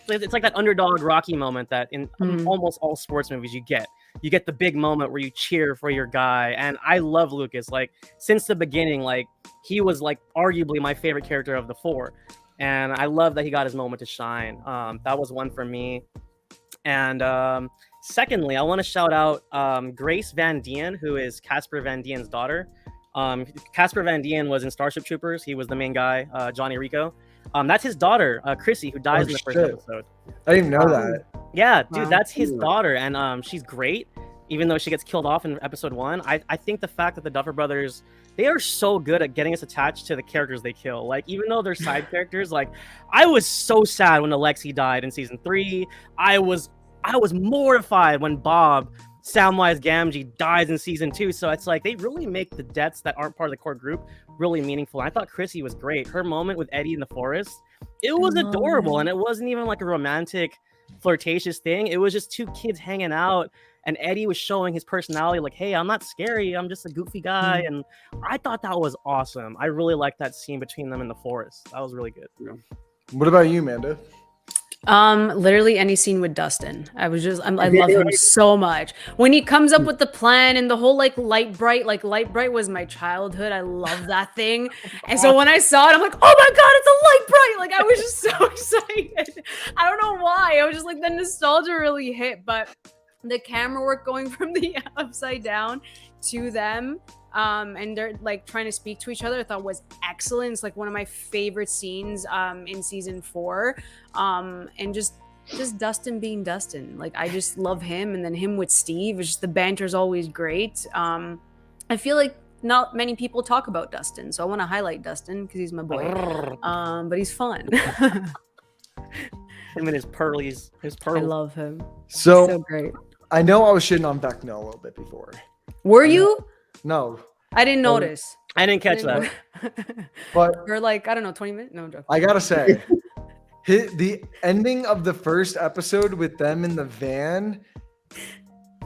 it's like that underdog Rocky moment that in almost all sports movies you get. You get the big moment where you cheer for your guy, and I love Lucas. Like since the beginning, like he was like arguably my favorite character of the 4, and I love that he got his moment to shine. That was one for me. And secondly, I want to shout out Grace Van Dien, who is Casper Van Dien's daughter. Casper Van Dien was in Starship Troopers. He was the main guy, Johnny Rico. That's his daughter, Chrissy, who dies in the first episode. I didn't even know that. Yeah, dude, that's his daughter, and she's great. Even though she gets killed off in episode 1, I think the fact that the Duffer Brothers, they are so good at getting us attached to the characters they kill. Like even though they're side characters, like I was so sad when Alexi died in season 3. I was mortified when Bob Samwise Gamgee dies in season 2. So it's like they really make the deaths that aren't part of the core group really meaningful. And I thought Chrissy was great. Her moment with Eddie in the forest, it was adorable, and it wasn't even like a romantic, flirtatious thing. It was just two kids hanging out, and Eddie was showing his personality, like, "Hey, I'm not scary. I'm just a goofy guy." And I thought that was awesome. I really liked that scene between them in the forest. That was really good. Yeah. What about you, Amanda? Literally any scene with Dustin. I love him so much. When he comes up with the plan and the whole like Light Bright was my childhood. I love that thing. And so when I saw it, I'm like, oh my God, it's a Light Bright. Like I was just so excited. I don't know why. I was just like, the nostalgia really hit, but the camera work going from the upside down to them, and they're like trying to speak to each other, I thought was excellent. It's like one of my favorite scenes in season 4, and just Dustin being Dustin. Like I just love him, and then him with Steve. It's just the banter's always great. I feel like not many people talk about Dustin, so I want to highlight Dustin because he's my boy. But he's fun. Him and his pearls. I love him. So, He's so great. I know I was shitting on Vecna a little bit before. Were you? No, I didn't notice. I didn't catch that. but For like, I don't know, 20 minutes? No, I'm joking. I gotta say, the ending of the first episode with them in the van,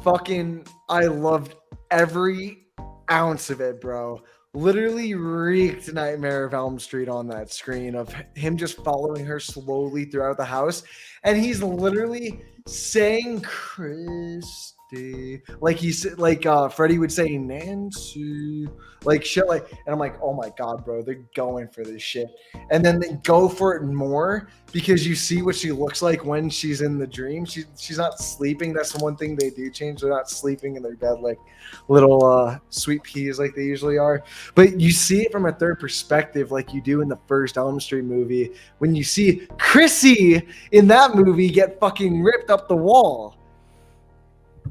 fucking, I loved every ounce of it, bro. Literally reeked Nightmare of Elm Street on that screen of him just following her slowly throughout the house. And he's literally saying Christy, like he's like Freddie would say Nancy, like shit, like, and I'm like, oh my God, bro, they're going for this shit. And then they go for it more because you see what she looks like when she's in the dream. She's not sleeping. That's the one thing they do change. They're not sleeping in their bed like little sweet peas like they usually are. But you see it from a third perspective like you do in the first Elm Street movie when you see Chrissy in that movie get fucking ripped up the wall.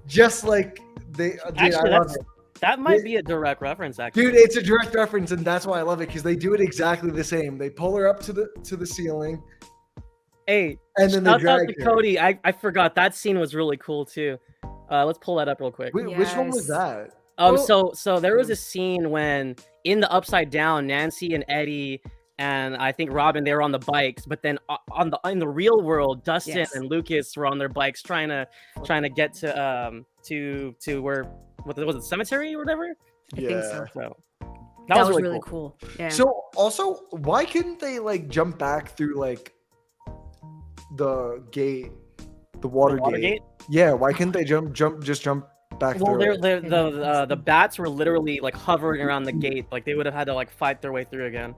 Just like they Actually, that might be a direct reference, actually. Dude, it's a direct reference, and that's why I love it, because they do it exactly the same. They pull her up to the ceiling. Hey, and then they shout out drag to her. Cody. I forgot that scene was really cool too. Let's pull that up real quick. Wait, which one was that? So there was a scene when in the Upside Down, Nancy and Eddie and I think Robin, they were on the bikes, but then in the real world, Dustin and Lucas were on their bikes trying to get to where was it, cemetery or whatever? I think so. So that was really cool. Yeah. So also, why couldn't they like jump back through like the gate, the water gate? Yeah, why couldn't they jump back through? Well, the bats were literally like hovering around the gate. Like they would have had to like fight their way through again.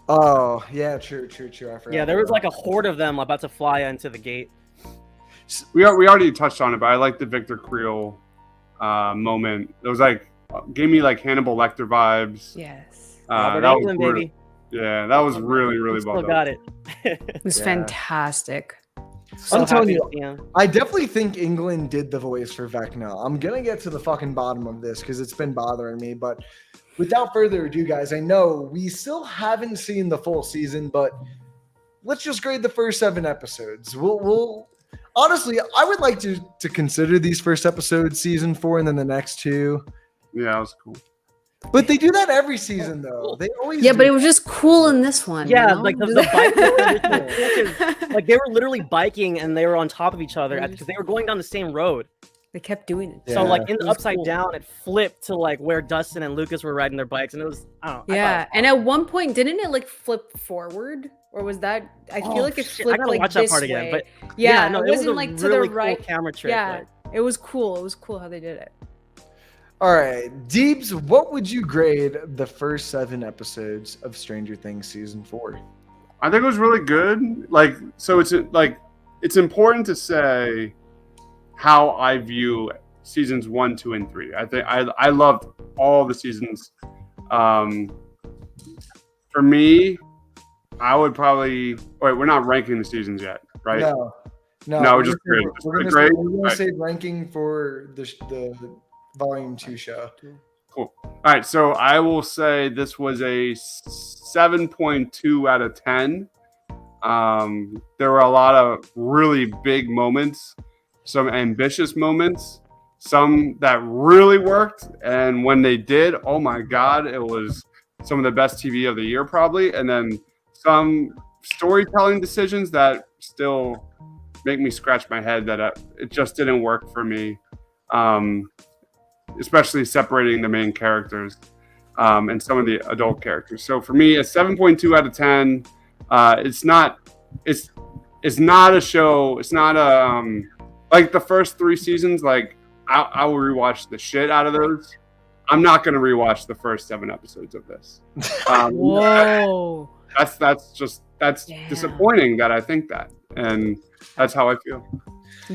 Oh, yeah, true. I forgot. Yeah, there was like a horde of them about to fly into the gate. We already touched on it, but I like the Victor Creel moment. It was like gave me like Hannibal Lecter vibes. Yes. Robert Englund, baby. Yeah, that was really still well got done. it. It was fantastic. So I'm telling you, yeah. I definitely think England did the voice for Vecna. I'm gonna get to the fucking bottom of this because it's been bothering me. But without further ado, guys, I know we still haven't seen the full season, but let's just grade the first 7 episodes. We'll honestly, I would like to consider these first episodes season 4 and then the next 2. Yeah, that was cool. But they do that every season, though. They always but it was just cool in this one. Yeah, you know? like the bike, like they were literally biking and they were on top of each other because they were going down the same road. They kept doing it. So like in the upside down, it flipped to like where Dustin and Lucas were riding their bikes, and it was and at one point, didn't it like flip forward, or was that? I feel like it flipped. I gotta like watch this that part way. again. But no, it was wasn't a like to really the right. Cool camera trick. Yeah, like. it was cool. It was cool how they did it. All right, Deebs, what would you grade the first 7 episodes of Stranger Things season 4? I think it was really good. Like, so it's important to say how I view seasons 1, 2, and 3. I think I loved all the seasons. For me, I would probably wait. We're not ranking the seasons yet, right? No, we're just grading. We're gonna say ranking for the volume 2 show. Cool. All right, so I will say this was a 7.2 out of 10. There were a lot of really big moments, some ambitious moments, some that really worked, and when they did, oh my god, it was some of the best TV of the year probably, and then some storytelling decisions that still make me scratch my head that it just didn't work for me. Especially separating the main characters and some of the adult characters. So for me, a 7.2 out of 10. It's not a show. It's not a like the first 3 seasons. Like I will rewatch the shit out of those. I'm not going to rewatch the first 7 episodes of this. Whoa. That's disappointing that I think that, and that's how I feel.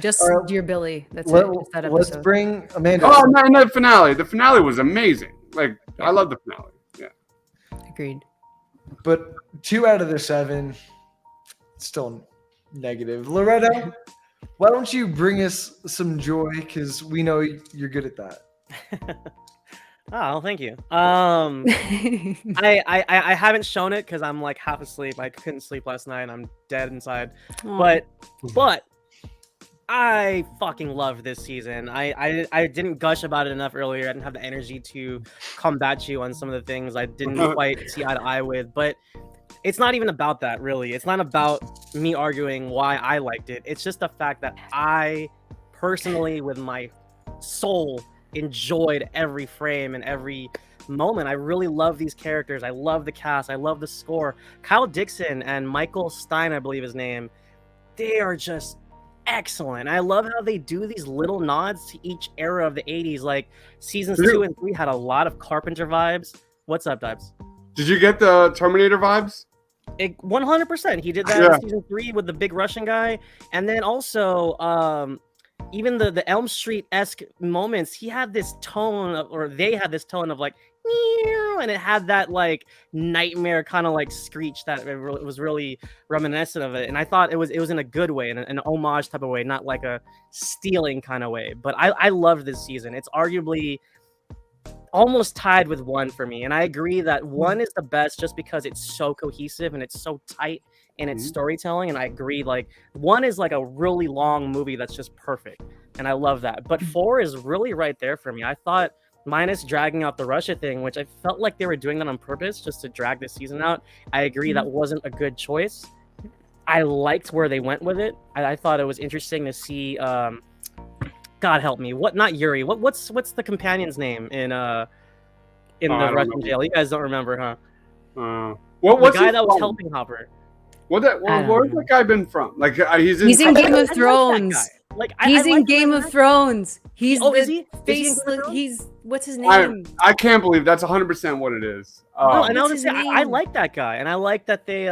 Just Dear Billy. That's it. Just that episode. Let's bring Amanda. Oh, and the finale. The finale was amazing. Like I love the finale. Yeah. Agreed. But 2 out of the 7, still negative. Loretta, why don't you bring us some joy? Because we know you're good at that. Oh, thank you. I haven't shown it because I'm like half asleep. I couldn't sleep last night. And I'm dead inside. Aww. But I fucking love this season. I didn't gush about it enough earlier. I didn't have the energy to combat you on some of the things I didn't quite see eye to eye with. But it's not even about that, really. It's not about me arguing why I liked it. It's just the fact that I personally, with my soul, enjoyed every frame and every moment. I really love these characters. I love the cast. I love the score. Kyle Dixon and Michael Stein, I believe his name, they are just excellent. I love how they do these little nods to each era of the 80s. Like seasons 2 and 3 had a lot of Carpenter vibes. What's up, Dibes? Did you get the Terminator vibes? 100%. He did that in season 3 with the big Russian guy. And then also even the Elm Street-esque moments, he had this tone they had this tone of like, and it had that like nightmare kind of like screech that it was really reminiscent of it. And I thought it was in a good way, in an homage type of way, not like a stealing kind of way. But I love this season. It's arguably almost tied with 1 for me. And I agree that 1 is the best just because it's so cohesive and it's so tight in its storytelling. And I agree, like 1 is like a really long movie that's just perfect. And I love that. But 4 is really right there for me. I thought minus dragging out the Russia thing, which I felt like they were doing that on purpose just to drag the season out. I agree that wasn't a good choice. I liked where they went with it. I thought it was interesting to see. God help me, what? Not Yuri. What's the companion's name in the Russian jail? You guys don't remember, huh? What's the guy that was helping Hopper? Where's that guy been from? Like he's in Game of Thrones. He's in Game of Thrones. He's is he? He's what's his name? I can't believe that's 100% what it is. And I like that guy, and I like that they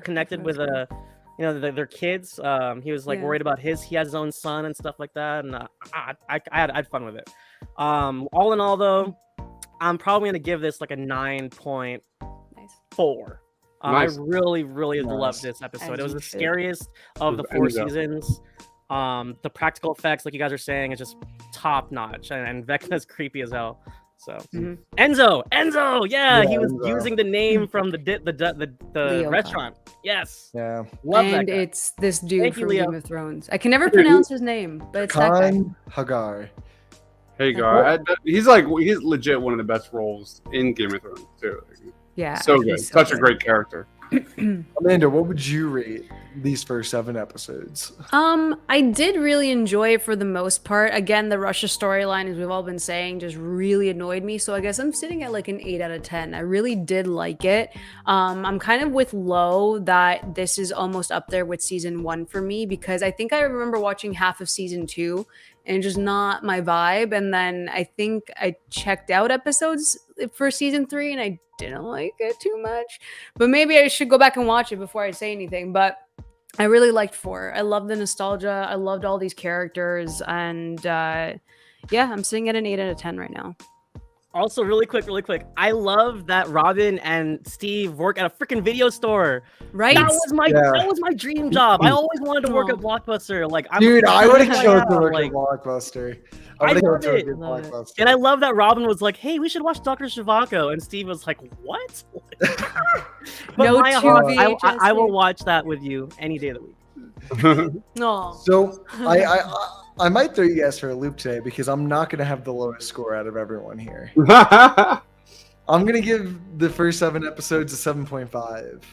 connected with their kids. He was worried about he has his own son and stuff like that, and I had fun with it. All in all, though, I'm probably gonna give this like a 9.4. Nice. I really loved this episode. It was the scariest of the 4 seasons. The practical effects, like you guys are saying, is just top notch, and Vecna's creepy as hell. So Enzo, yeah, he was using the name from the restaurant. Yes, yeah, love that guy. It's this dude from Game of Thrones. I can never pronounce his name, but it's that guy. Hagar. Hagar. He's legit one of the best roles in Game of Thrones too. Yeah, so good. Such a great character. Amanda, what would you rate these first 7 episodes? I did really enjoy it for the most part. Again, the Russia storyline, as we've all been saying, just really annoyed me. So I guess I'm sitting at like an 8 out of 10. I really did like it. I'm kind of with Lo that this is almost up there with season 1 for me, because I think I remember watching half of season 2 and just not my vibe. And then I think I checked out episodes for season 3 and I didn't like it too much, but maybe I should go back and watch it before I say anything. But I really liked 4. I love the nostalgia. I loved all these characters, and yeah, I'm sitting at an 8 out of 10 right now. Also, really quick, I love that Robin and Steve work at a freaking video store. Right? That was my dream job. I always wanted to work at Blockbuster. I would have killed to work at Blockbuster. I love it. And I love that Robin was like, "Hey, we should watch Dr. Zhivago," and Steve was like, "What?" But I will watch that with you any day of the week. So I might throw you guys for a loop today, because I'm not going to have the lowest score out of everyone here. I'm going to give the first 7 episodes a 7.5.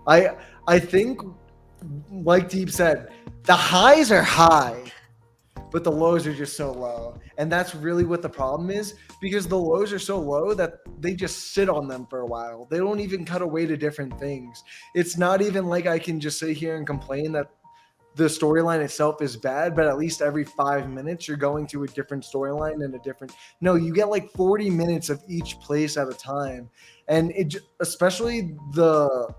I think, like Deep said, the highs are high, but the lows are just so low. And that's really what the problem is, because the lows are so low that they just sit on them for a while. They don't even cut away to different things. It's not even like I can just sit here and complain that the storyline itself is bad, but at least every 5 minutes you're going to a different storyline and no, you get like 40 minutes of each place at a time. And especially the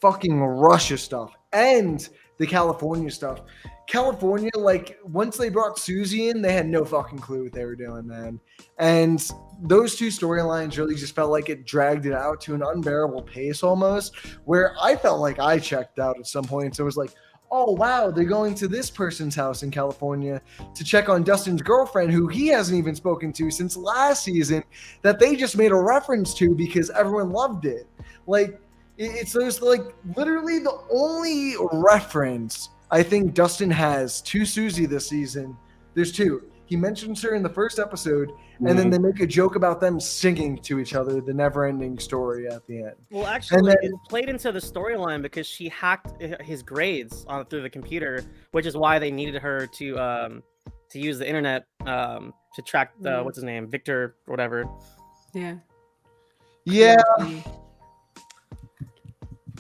fucking Russia stuff and the California stuff. California, like, once they brought Susie in, they had no fucking clue what they were doing, man. And those 2 storylines really just felt like it dragged it out to an unbearable pace almost, where I felt like I checked out at some point. So it was like, oh, wow, they're going to this person's house in California to check on Dustin's girlfriend, who he hasn't even spoken to since last season, that they just made a reference to because everyone loved it. Like, it's those, like, literally the only reference I think Dustin has to Susie this season. There's 2. He mentions her in the first episode, and then they make a joke about them singing to each other, the never-ending story at the end. Well, actually, it played into the storyline because she hacked his grades through the computer, which is why they needed her to use the internet to track what's his name, Victor or whatever. Yeah.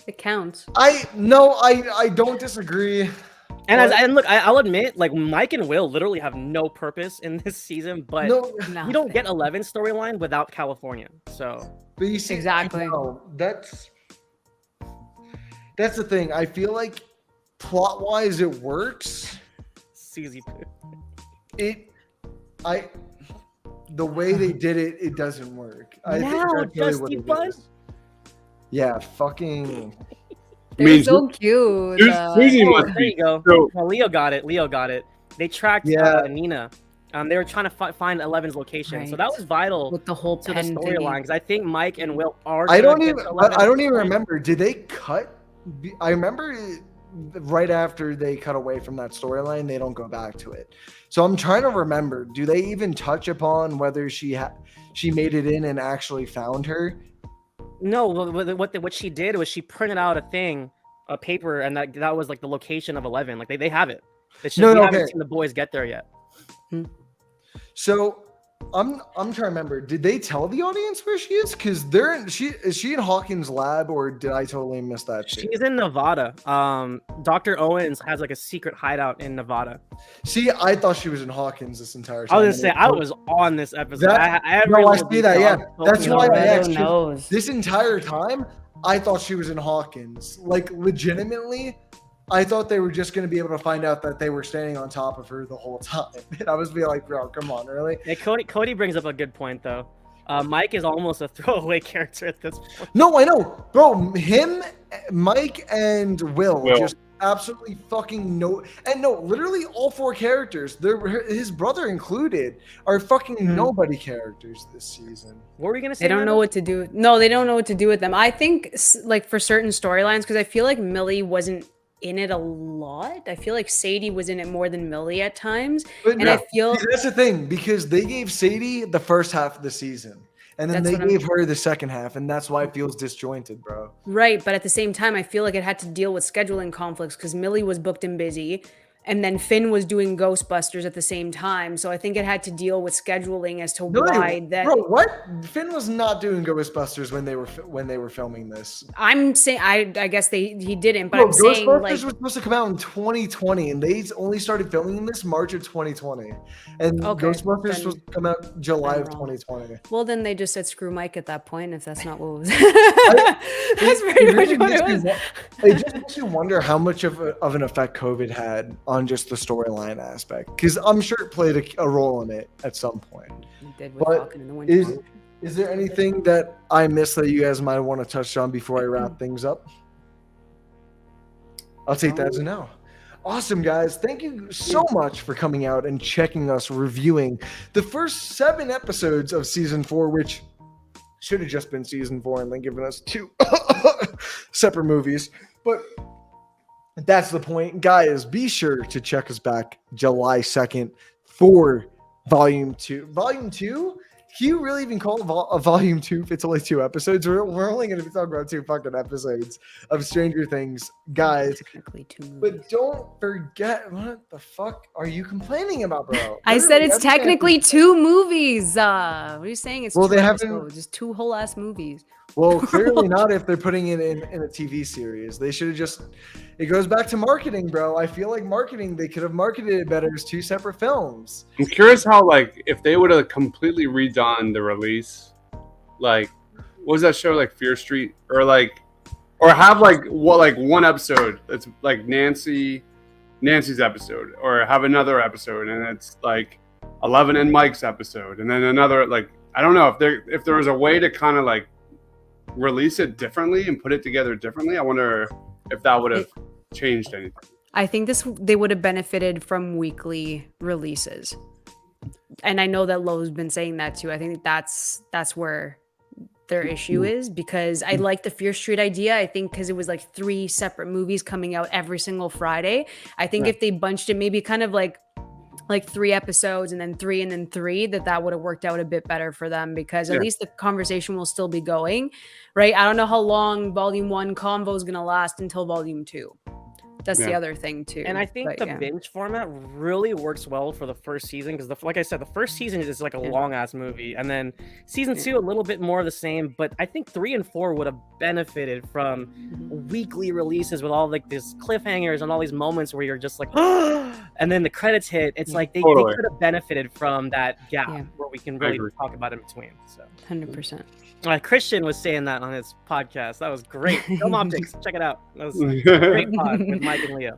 It counts. I don't disagree. And look, I'll admit, like, Mike and Will literally have no purpose in this season, but you don't get 11 storyline without California. So, but you see, exactly. That's the thing. I feel like plot-wise, it works. Susie poo. The way they did it, it doesn't work. I think that's really what it is. Yeah, fucking. They're so cute. There you go. Well, Leo got it. They tracked Nina. They were trying to find 11's location, so that was vital with the whole to the storyline. Because I think Mike and Will are. I don't even remember. Did they cut? I remember right after they cut away from that storyline, they don't go back to it. So I'm trying to remember, do they even touch upon whether she made it in and actually found her? No, what she did was she printed out a paper, and that was like the location of 11. Like they have it. It's just we haven't seen the boys get there yet. So I'm trying to remember. Did they tell the audience where she is? Because is she in Hawkins' lab, or did I totally miss that? She's in Nevada. Dr. Owens has like a secret hideout in Nevada. See, I thought she was in Hawkins this entire time. I was gonna say I was on this episode. I see that. Yeah, that's why I asked. This entire time, I thought she was in Hawkins. Like legitimately, I thought they were just going to be able to find out that they were standing on top of her the whole time. And I was being like, bro, come on, really? Yeah, Cody brings up a good point, though. Mike is almost a throwaway character at this point. No, I know. Bro, him, Mike, and Will. Just absolutely fucking literally all 4 characters, his brother included, are fucking nobody characters this season. What were we going to say? They don't know what to do. No, they don't know what to do with them. I think, like, for certain storylines, because I feel like Millie wasn't in it a lot. I feel like Sadie was in it more than Millie at times. I feel that's the thing, because they gave Sadie the first half of the season, and then they gave her the second half, and that's why it feels disjointed, bro. Right, but at the same time, I feel like it had to deal with scheduling conflicts because Millie was booked and busy, and then Finn was doing Ghostbusters at the same time. So I think it had to deal with scheduling as to why that. Bro, what? Finn was not doing Ghostbusters when they were filming this. I'm saying I guess he didn't, but Bro, I'm saying Ghostbusters like was supposed to come out in 2020, and they only started filming this March of 2020, and Ghostbusters was supposed to come out July of 2020. Well, then they just said screw Mike at that point, if that's not what was. That's pretty much what it was. It just makes you wonder how much of an effect COVID had on just the storyline aspect, because I'm sure it played a role in it at some point. But is there anything that I missed that you guys might want to touch on before I wrap things up? I'll take that as a no. Awesome, guys. Thank you so much for coming out and checking us reviewing the first 7 episodes of season 4, which should have just been season 4 and then given us 2 separate movies. But that's the point. Guys, be sure to check us back July 2nd for Volume 2. Volume 2? Can you really even call it a Volume 2 if it's only 2 episodes? We're only going to be talking about 2 fucking episodes of Stranger Things, guys. Technically 2 movies. But don't forget, what the fuck are you complaining about, bro? I said it's technically 2 movies. What are you saying? It's 2 episodes, just 2 whole ass movies. Well, clearly not if they're putting it in a TV series. They should have just... It goes back to marketing, bro. I feel like marketing, they could have marketed it better as 2 separate films. I'm curious how, like, if they would have completely redone the release, like, what was that show, like Fear Street? Or have, like, one episode that's, like, Nancy's episode. Or have another episode, and it's, like, 11 and Mike's episode. And then another, like, I don't know, if there was a way to kind of, like, release it differently and put it together differently. I wonder if that would have changed anything. I think they would have benefited from weekly releases, and I know that Lowe's been saying that too. I think that's where their issue is, because I like the Fear Street idea. I think because it was like 3 separate movies coming out every single Friday. I think if they bunched it, maybe kind of like 3 episodes and then 3 and then 3, that would have worked out a bit better for them, because at least the conversation will still be going, right? I don't know how long Volume 1 convo is going to last until Volume 2. That's the other thing too. And I think the binge format really works well for the first season, because like I said, the first season is like a long ass movie, and then season 2 a little bit more of the same. But I think 3 and 4 would have benefited from weekly releases with all like these cliffhangers and all these moments where you're just like, and then the credits hit. It's like they could have benefited from that gap where we can really talk about in between. So 100%. Christian was saying that on his podcast. That was great. Film Optics, check it out. That was a great pod with Mike and Leo.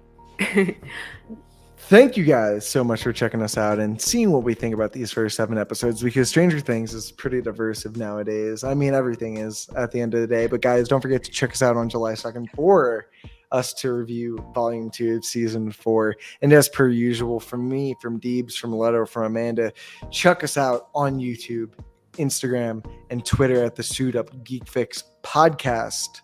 Thank you guys so much for checking us out and seeing what we think about these first 7 episodes, because Stranger Things is pretty diversive nowadays. I mean, everything is at the end of the day. But guys, don't forget to check us out on July 2nd for us to review Volume 2 of Season 4. And as per usual, from me, from Deebs, from Leto, from Amanda, check us out on YouTube, Instagram, and Twitter at the Suit Up Geek Fix podcast.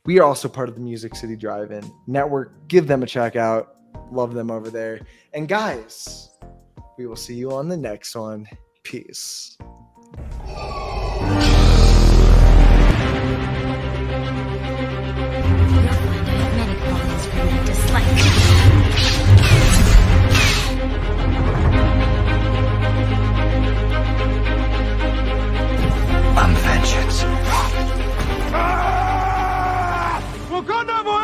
We are also part of the Music City Drive-In Network. Give them a check out. Love them over there. And guys, we will see you on the next one. Peace.